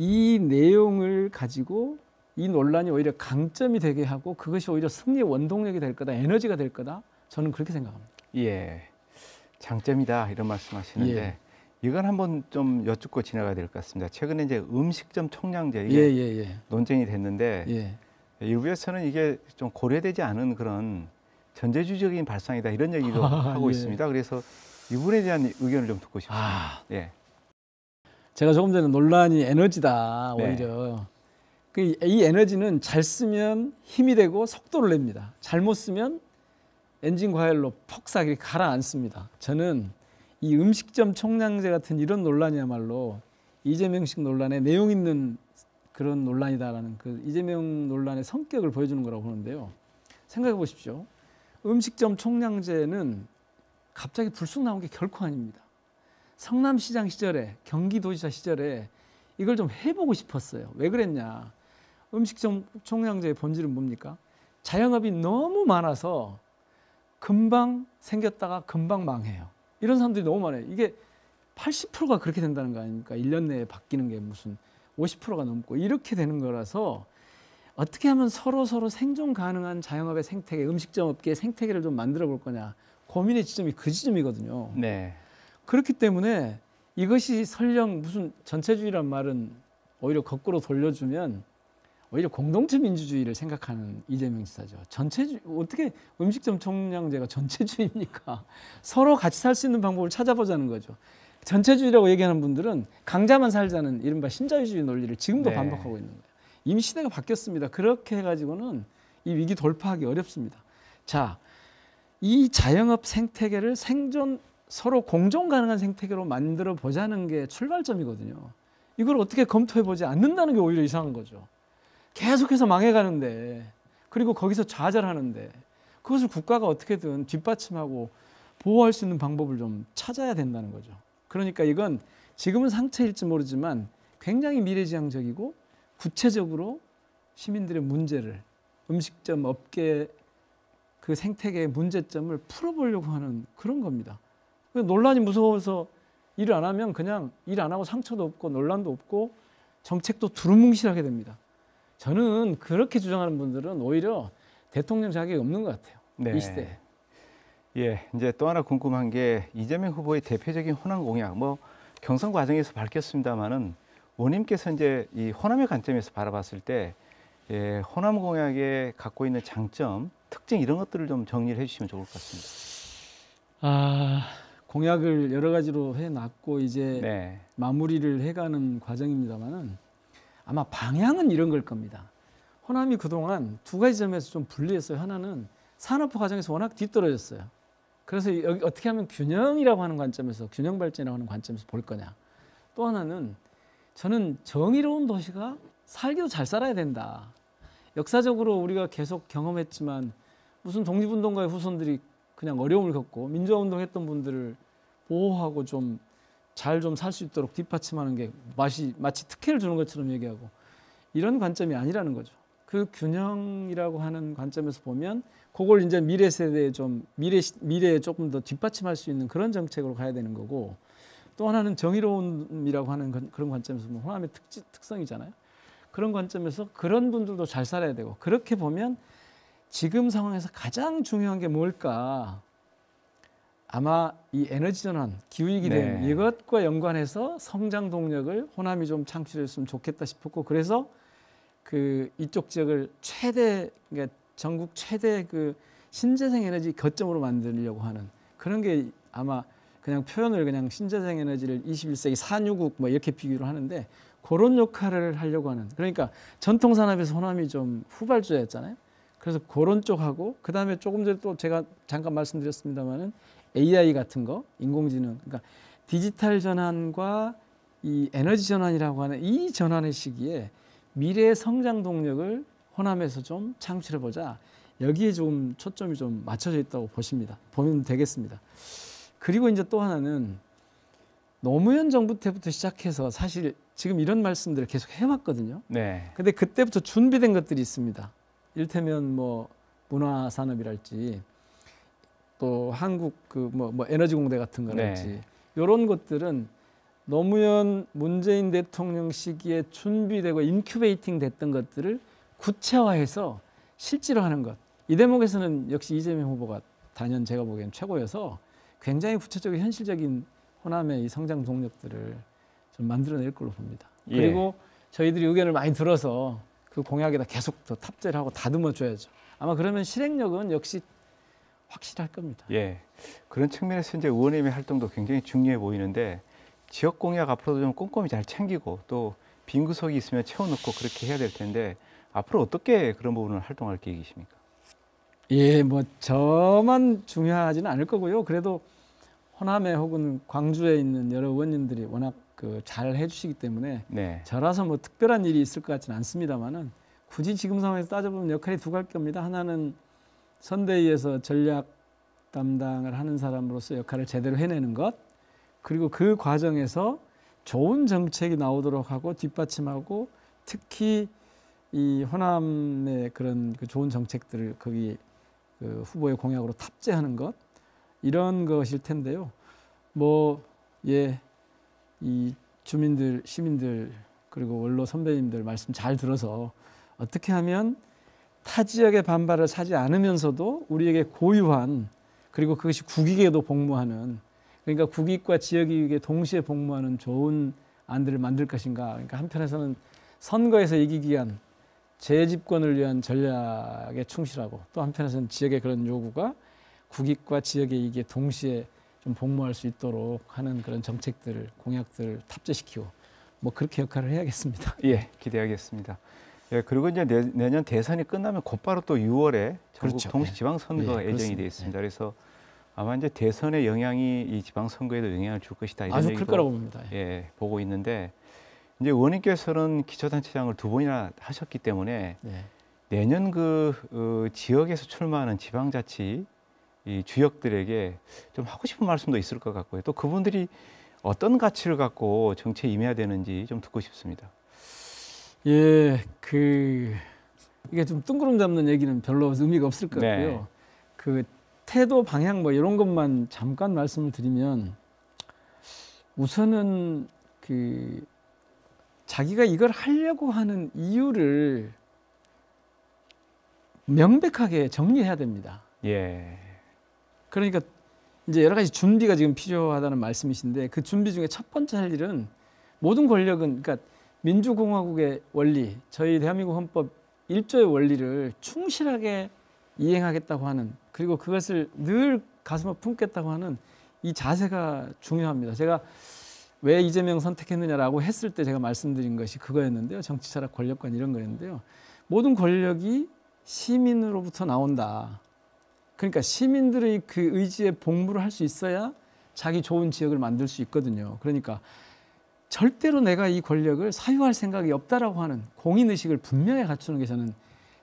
이 내용을 가지고 이 논란이 오히려 강점이 되게 하고 그것이 오히려 승리의 원동력이 될 거다, 에너지가 될 거다. 저는 그렇게 생각합니다. 예, 장점이다 이런 말씀하시는데 예. 이건 한번 좀 여쭙고 지나가야 될 것 같습니다. 최근에 이제 음식점 총량제 이게 논쟁이 됐는데 일부에서는 이게 좀 고려되지 않은 그런 전제주의적인 발상이다 이런 얘기도 하고 있습니다. 그래서 이 부분에 대한 의견을 좀 듣고 싶습니다. 예. 제가 조금 전에 논란이 에너지다 오히려 이 에너지는 잘 쓰면 힘이 되고 속도를 냅니다. 잘못 쓰면 엔진 과열로 폭삭 이렇게 가라앉습니다. 저는 이 음식점 총량제 같은 이런 논란이야말로 이재명식 논란에 내용 있는 그런 논란이다라는 그 이재명 논란의 성격을 보여주는 거라고 보는데요. 생각해 보십시오. 음식점 총량제는 갑자기 불쑥 나온 게 결코 아닙니다. 성남시장 시절에 경기도지사 시절에 이걸 좀 해보고 싶었어요. 왜 그랬냐. 음식점 총량제의 본질은 뭡니까? 자영업이 너무 많아서 금방 생겼다가 금방 망해요. 이런 사람들이 너무 많아요. 이게 80%가 그렇게 된다는 거 아닙니까? 1년 내에 바뀌는 게 무슨 50%가 넘고 이렇게 되는 거라서 어떻게 하면 서로 생존 가능한 자영업의 생태계, 음식점 업계의 생태계를 좀 만들어 볼 거냐. 고민의 지점이 그 지점이거든요. 네. 그렇기 때문에 이것이 설령 무슨 전체주의란 말은 오히려 거꾸로 돌려주면 오히려 공동체 민주주의를 생각하는 이재명 지사죠. 전체주의, 어떻게 음식점 총량제가 전체주의입니까? 서로 같이 살 수 있는 방법을 찾아보자는 거죠. 전체주의라고 얘기하는 분들은 강자만 살자는 이른바 신자유주의 논리를 지금도 네. 반복하고 있는 거예요. 이미 시대가 바뀌었습니다. 그렇게 해가지고는 이 위기 돌파하기 어렵습니다. 자, 이 자영업 생태계를 생존 서로 공존 가능한 생태계로 만들어 보자는 게 출발점이거든요. 이걸 어떻게 검토해 보지 않는다는 게 오히려 이상한 거죠. 계속해서 망해가는데, 그리고 거기서 좌절하는데, 그것을 국가가 어떻게든 뒷받침하고 보호할 수 있는 방법을 좀 찾아야 된다는 거죠. 그러니까 이건 지금은 상처일지 모르지만 굉장히 미래지향적이고 구체적으로 시민들의 문제를, 음식점 업계 그 생태계의 문제점을 풀어보려고 하는 그런 겁니다. 논란이 무서워서 일을 안 하면 그냥 일 안 하고 상처도 없고 논란도 없고 정책도 두루뭉실하게 됩니다. 저는 그렇게 주장하는 분들은 오히려 대통령 자격이 없는 것 같아요. 네. 이 시대에. 예, 이제 또 하나 궁금한 게 이재명 후보의 대표적인 호남 공약, 뭐 경선 과정에서 밝혔습니다만은 의원님께서 이제 이 호남의 관점에서 바라봤을 때 예, 호남 공약에 갖고 있는 장점, 특징 이런 것들을 좀 정리를 해주시면 좋을 것 같습니다. 공약을 여러 가지로 해놨고 이제 네. 마무리를 해가는 과정입니다만은 아마 방향은 이런 걸 겁니다. 호남이 그동안 두 가지 점에서 좀 불리했어요. 하나는 산업화 과정에서 워낙 뒤떨어졌어요. 그래서 여기 어떻게 하면 균형이라고 하는 관점에서, 균형 발전이라고 하는 관점에서 볼 거냐. 또 하나는 저는 정의로운 도시가 살기도 잘 살아야 된다. 역사적으로 우리가 계속 경험했지만 무슨 독립운동가의 후손들이 그냥 어려움을 겪고 민주화운동 했던 분들을 보호하고 좀 잘 좀 살 수 있도록 뒷받침하는 게 마치 특혜를 주는 것처럼 얘기하고 이런 관점이 아니라는 거죠. 그 균형이라고 하는 관점에서 보면 그걸 이제 미래 세대에 좀 미래에 조금 더 뒷받침할 수 있는 그런 정책으로 가야 되는 거고, 또 하나는 정의로움이라고 하는 그런 관점에서 보면 호남의 특성이잖아요. 그런 관점에서 그런 분들도 잘 살아야 되고, 그렇게 보면 지금 상황에서 가장 중요한 게 뭘까? 아마 이 에너지 전환, 기후위기 대응 이것과 연관해서 성장 동력을 호남이 좀 창출했으면 좋겠다 싶었고, 그래서 그 이쪽 지역을 그러니까 전국 최대 그 신재생 에너지 거점으로 만들려고 하는 그런 게 아마 그냥 표현을 그냥 신재생 에너지를 21세기 산유국 뭐 이렇게 비교를 하는데 그런 역할을 하려고 하는, 그러니까 전통 산업에서 호남이 좀 후발주였잖아요. 그래서 그런 쪽하고 그다음에 조금 전에 또 제가 잠깐 말씀드렸습니다마는 AI 같은 거, 인공지능, 그러니까 디지털 전환과 이 에너지 전환이라고 하는 이 전환의 시기에 미래의 성장 동력을 호남에서 좀 창출해 보자. 여기에 좀 초점이 좀 맞춰져 있다고 보면 되겠습니다. 그리고 이제 또 하나는 노무현 정부 때부터 시작해서 사실 지금 이런 말씀들을 계속 해왔거든요. 네. 근데 그때부터 준비된 것들이 있습니다. 이를테면 뭐 문화산업이랄지 또 한국 그 뭐 에너지공대 같은 거랄지 이런 것들은 노무현 문재인 대통령 시기에 준비되고 인큐베이팅 됐던 것들을 구체화해서 실제로 하는 것. 이 대목에서는 역시 이재명 후보가 단연 제가 보기엔 최고여서 굉장히 구체적이고 현실적인 호남의 이 성장 동력들을 좀 만들어낼 걸로 봅니다. 그리고 저희들이 의견을 많이 들어서 그 공약에다 계속 더 탑재를 하고 다듬어 줘야죠. 아마 그러면 실행력은 역시 확실할 겁니다. 예. 그런 측면에서 이제 의원님의 활동도 굉장히 중요해 보이는데 지역 공약 앞으로도 좀 꼼꼼히 잘 챙기고 또 빈 구석이 있으면 채워넣고 그렇게 해야 될 텐데 앞으로 어떻게 그런 부분을 활동할 계획이십니까? 예, 뭐 저만 중요하지는 않을 거고요. 그래도 호남에 혹은 광주에 있는 여러 의원님들이 워낙 그 잘 해주시기 때문에 저라서 뭐 특별한 일이 있을 것 같지는 않습니다만은 굳이 지금 상황에서 따져보면 역할이 두 가지 겁니다. 하나는 선대위에서 전략 담당을 하는 사람으로서 역할을 제대로 해내는 것, 그리고 그 과정에서 좋은 정책이 나오도록 하고 뒷받침하고 특히 이 호남의 그런 그 좋은 정책들을 거기 그 후보의 공약으로 탑재하는 것, 이런 것일 텐데요. 이 주민들, 시민들 그리고 원로 선배님들 말씀 잘 들어서 어떻게 하면 타 지역의 반발을 사지 않으면서도 우리에게 고유한, 그리고 그것이 국익에도 복무하는, 그러니까 국익과 지역이익에 동시에 복무하는 좋은 안들을 만들 것인가. 그러니까 한편에서는 선거에서 이기기 위한 재집권을 위한 전략에 충실하고, 또 한편에서는 지역의 그런 요구가 국익과 지역의 이익에 동시에 좀 복무할 수 있도록 하는 그런 정책들, 공약들을 탑재시키고 뭐 그렇게 역할을 해야겠습니다. 예, 기대하겠습니다. 예, 그리고 이제 내년 대선이 끝나면 곧바로 또 6월에 전국 그렇죠. 동시지방선거가 예, 예정이 되어 있습니다. 그래서 아마 이제 대선의 영향이 이 지방선거에도 영향을 줄 것이다. 이런 아주 얘기도 클 거라고 봅니다. 예, 보고 있는데 이제 의원님께서는 기초단체장을 2번이나 하셨기 때문에 내년 그 지역에서 출마하는 지방자치 이 주역들에게 좀 하고 싶은 말씀도 있을 것 같고요. 또 그분들이 어떤 가치를 갖고 정치에 임해야 되는지 좀 듣고 싶습니다. 예, 이게 좀 뜬구름 잡는 얘기는 별로 의미가 없을 것 같고요. 네. 그 태도, 방향 뭐 이런 것만 잠깐 말씀을 드리면 우선은 자기가 이걸 하려고 하는 이유를 명백하게 정리해야 됩니다. 예. 그러니까 이제 여러 가지 준비가 지금 필요하다는 말씀이신데 그 준비 중에 첫 번째 할 일은 모든 권력은 그러니까 민주공화국의 원리, 저희 대한민국 헌법 1조의 원리를 충실하게 이행하겠다고 하는 그리고 그것을 늘 가슴에 품겠다고 하는 이 자세가 중요합니다. 제가 왜 이재명 선택했느냐라고 했을 때 제가 말씀드린 것이 그거였는데요. 정치 철학, 권력관 이런 거였는데요. 모든 권력이 시민으로부터 나온다. 그러니까 시민들의 그 의지에 복무를 할 수 있어야 자기 좋은 지역을 만들 수 있거든요. 그러니까 절대로 내가 이 권력을 사유할 생각이 없다라고 하는 공인의식을 분명히 갖추는 게 저는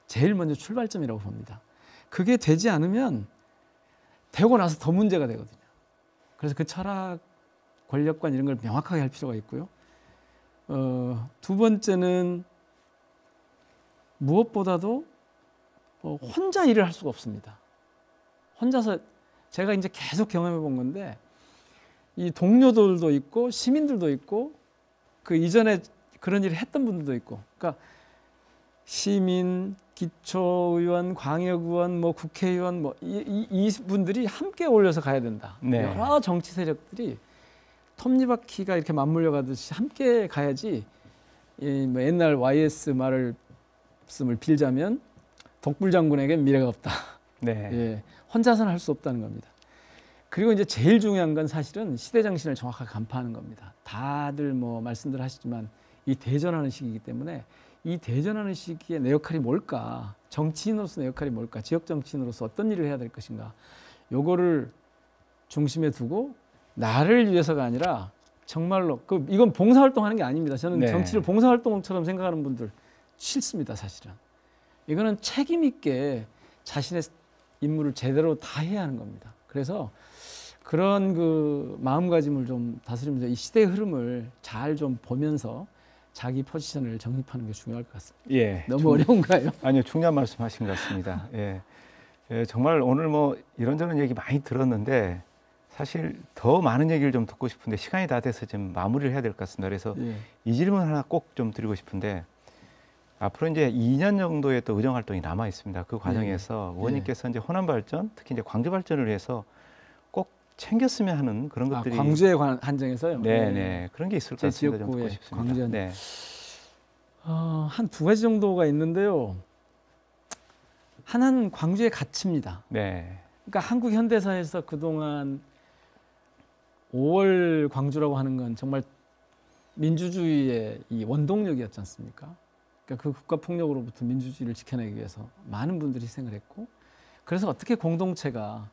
제일 먼저 출발점이라고 봅니다. 그게 되지 않으면 되고 나서 더 문제가 되거든요. 그래서 그 철학, 권력관 이런 걸 명확하게 할 필요가 있고요. 두 번째는 무엇보다도 혼자 일을 할 수가 없습니다. 혼자서 제가 이제 계속 경험해 본 건데 이 동료들도 있고 시민들도 있고 그 이전에 그런 일을 했던 분들도 있고 그러니까 시민, 기초의원, 광역의원, 뭐 국회의원 뭐 이 분들이 함께 어울려서 가야 된다. 네. 여러 정치 세력들이 톱니바퀴가 이렇게 맞물려 가듯이 함께 가야지 뭐 옛날 YS 말을 빌자면 독불장군에겐 미래가 없다. 네. 예, 혼자서는 할 수 없다는 겁니다. 그리고 이제 제일 중요한 건 사실은 시대 정신을 정확하게 간파하는 겁니다. 다들 뭐 말씀들 하시지만 이 대전하는 시기이기 때문에 이 대전하는 시기에 내 역할이 뭘까? 정치인으로서 내 역할이 뭘까? 지역 정치인으로서 어떤 일을 해야 될 것인가? 요거를 중심에 두고 나를 위해서가 아니라 정말로 이건 봉사활동하는 게 아닙니다. 저는 네. 정치를 봉사활동처럼 생각하는 분들 싫습니다. 사실은. 이거는 책임 있게 자신의 임무를 제대로 다 해야 하는 겁니다. 그래서 그런 그 마음가짐을 좀 다스리면서 이 시대의 흐름을 잘 좀 보면서 자기 포지션을 정립하는 게 중요할 것 같습니다. 예. 너무 어려운가요? 아니요, 중요한 말씀하신 것 같습니다. 예. 예, 정말 오늘 뭐 이런저런 얘기 많이 들었는데 사실 더 많은 얘기를 좀 듣고 싶은데 시간이 다 돼서 지금 마무리를 해야 될 것 같습니다. 그래서 이 질문 하나 꼭 좀 드리고 싶은데 앞으로 이제 2년 정도의 또 의정 활동이 남아 있습니다. 그 과정에서 의원님께서 이제 호남 발전, 특히 이제 광주 발전을 위해서 꼭 챙겼으면 하는 그런 것들이 광주에 한정해서요. 네, 그런 게 있을 것 같습니다. 좀 듣고 싶습니다. 광주 네. 한 두 가지 정도가 있는데요. 하나는 광주의 가치입니다. 네. 그러니까 한국 현대사에서 그동안 5월 광주라고 하는 건 정말 민주주의의 이 원동력이었지 않습니까? 그러니까 그 국가 폭력으로부터 민주주의를 지켜내기 위해서 많은 분들이 희생을 했고 그래서 어떻게 공동체가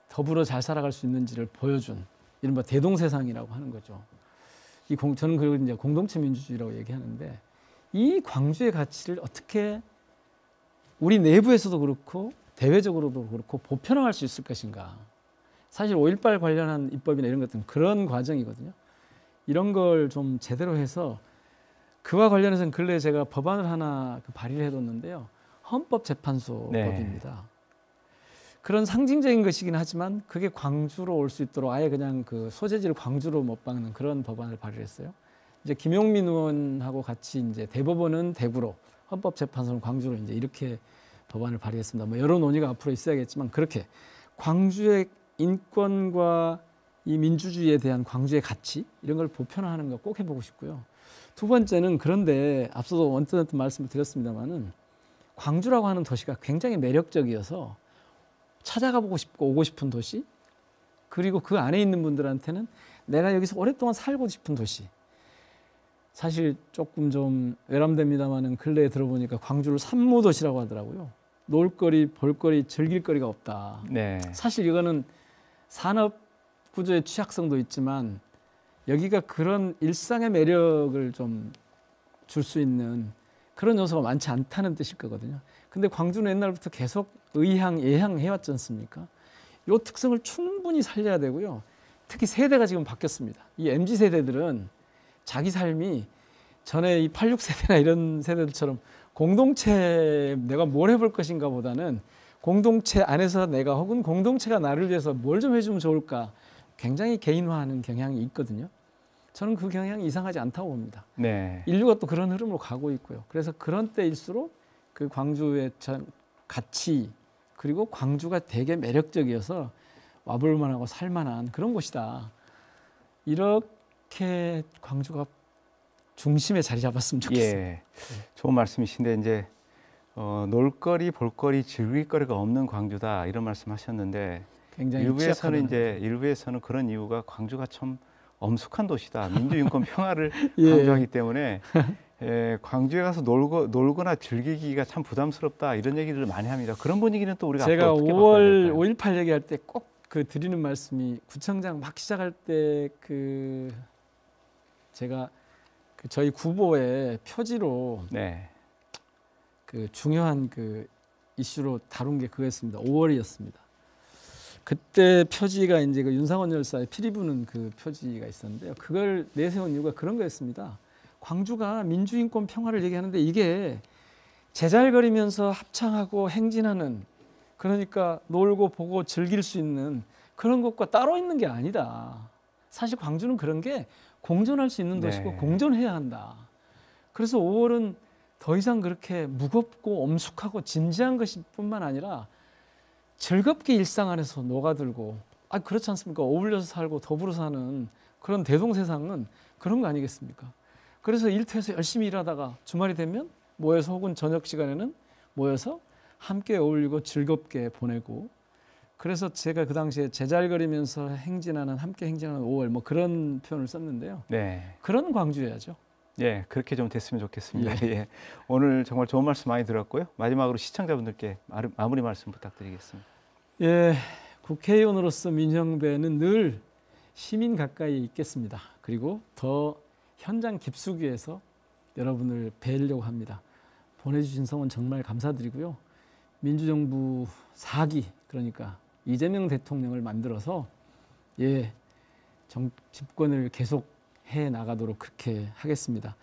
더불어 잘 살아갈 수 있는지를 보여준 이른바 대동세상이라고 하는 거죠. 저는 그걸 이제 공동체 민주주의라고 얘기하는데 이 광주의 가치를 어떻게 우리 내부에서도 그렇고 대외적으로도 그렇고 보편화할 수 있을 것인가. 사실 5.18 관련한 입법이나 이런 것들은 그런 과정이거든요. 이런 걸 좀 제대로 해서 그와 관련해서는 근래에 제가 법안을 하나 발의를 해뒀는데요. 헌법재판소 법입니다. 그런 상징적인 것이긴 하지만 그게 광주로 올 수 있도록 아예 그냥 그 소재지를 광주로 못 박는 그런 법안을 발의를 했어요. 이제 김용민 의원하고 같이 이제 대법원은 대구로, 헌법재판소는 광주로 이제 이렇게 법안을 발의했습니다. 뭐 여러 논의가 앞으로 있어야겠지만 그렇게 광주의 인권과 이 민주주의에 대한 광주의 가치 이런 걸 보편화하는 거 꼭 해보고 싶고요. 두 번째는 그런데 앞서도 언뜻 말씀을 드렸습니다마는 광주라고 하는 도시가 굉장히 매력적이어서 찾아가 보고 싶고 오고 싶은 도시 그리고 그 안에 있는 분들한테는 내가 여기서 오랫동안 살고 싶은 도시. 사실 조금 좀 외람됩니다만은 근래에 들어보니까 광주를 산무도시라고 하더라고요. 놀거리, 볼거리, 즐길거리가 없다. 네. 사실 이거는 산업 구조의 취약성도 있지만 여기가 그런 일상의 매력을 좀 줄 수 있는 그런 요소가 많지 않다는 뜻일 거거든요. 근데 광주는 옛날부터 계속 의향, 예향 해왔지 않습니까? 이 특성을 충분히 살려야 되고요. 특히 세대가 지금 바뀌었습니다. 이 MZ 세대들은 자기 삶이 전에 이 86세대나 이런 세대들처럼 공동체 내가 뭘 해볼 것인가 보다는 공동체 안에서 내가 혹은 공동체가 나를 위해서 뭘 좀 해주면 좋을까 굉장히 개인화하는 경향이 있거든요. 저는 그 경향이 이상하지 않다고 봅니다. 네. 인류가 또 그런 흐름으로 가고 있고요. 그래서 그런 때일수록 그 광주의 가치 그리고 광주가 되게 매력적이어서 와볼 만하고 살만한 그런 곳이다. 이렇게 광주가 중심에 자리 잡았으면 좋겠어요. 예, 좋은 말씀이신데 이제 놀거리, 볼거리, 즐길거리가 없는 광주다 이런 말씀하셨는데 일부에서는 그런 이유가 광주가 참 엄숙한 도시다. 민주인권 평화를 예. 강조하기 때문에 광주에 가서 놀거나 즐기기가 참 부담스럽다 이런 얘기를 많이 합니다. 그런 분위기는 또 우리가 제가 어떻게 5월 5.18 얘기할 때 꼭 드리는 말씀이 구청장 막 시작할 때 제가 저희 구보의 표지로 네. 중요한 이슈로 다룬 게 그거였습니다. 5월이었습니다. 그때 표지가 이제 윤상원 열사의 피리 부는 표지가 있었는데요. 그걸 내세운 이유가 그런 거였습니다. 광주가 민주인권 평화를 얘기하는데 이게 제잘거리면서 합창하고 행진하는 그러니까 놀고 보고 즐길 수 있는 그런 것과 따로 있는 게 아니다. 사실 광주는 그런 게 공존할 수 있는 도시고 네. 공존해야 한다. 그래서 5월은 더 이상 그렇게 무겁고 엄숙하고 진지한 것이 뿐만 아니라 즐겁게 일상 안에서 녹아들고 그렇지 않습니까? 어울려서 살고 더불어 사는 그런 대동세상은 그런 거 아니겠습니까? 그래서 일터에서 열심히 일하다가 주말이 되면 모여서 혹은 저녁 시간에는 모여서 함께 어울리고 즐겁게 보내고 그래서 제가 그 당시에 제잘거리면서 함께 행진하는 5월 그런 표현을 썼는데요. 네. 그런 광주여야죠. 예, 그렇게 좀 됐으면 좋겠습니다. 예. 오늘 정말 좋은 말씀 많이 들었고요. 마지막으로 시청자분들께 마무리 말씀 부탁드리겠습니다. 예, 국회의원으로서 민형배는 늘 시민 가까이 있겠습니다. 그리고 더 현장 깊숙이에서 여러분을 뵈려고 합니다. 보내주신 성원 정말 감사드리고요. 민주정부 4기 그러니까 이재명 대통령을 만들어서 집권을 계속 해 나가도록 그렇게 하겠습니다.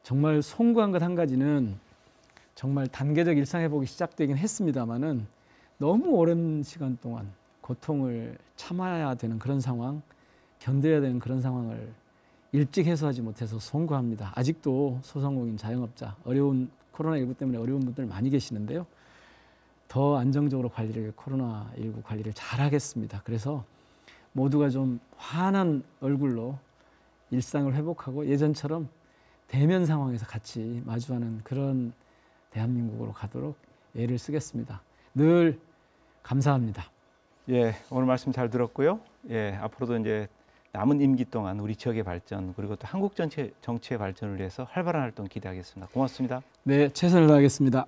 정말 송구한 것 한 가지는 정말 단계적 일상회복이 시작되긴 했습니다마는 너무 오랜 시간 동안 고통을 참아야 되는 그런 상황, 견뎌야 되는 그런 상황을 일찍 해소하지 못해서 송구합니다. 아직도 소상공인, 자영업자, 코로나19 때문에 어려운 분들 많이 계시는데요. 더 안정적으로 코로나19 관리를 잘 하겠습니다. 그래서 모두가 좀 환한 얼굴로 일상을 회복하고 예전처럼 대면 상황에서 같이 마주하는 그런 대한민국으로 가도록 애를 쓰겠습니다. 늘 감사합니다. 예, 오늘 말씀 잘 들었고요. 예, 앞으로도 이제 남은 임기 동안 우리 지역의 발전 그리고 또 한국 전체 정치의 발전을 위해서 활발한 활동 기대하겠습니다. 고맙습니다. 네, 최선을 다하겠습니다.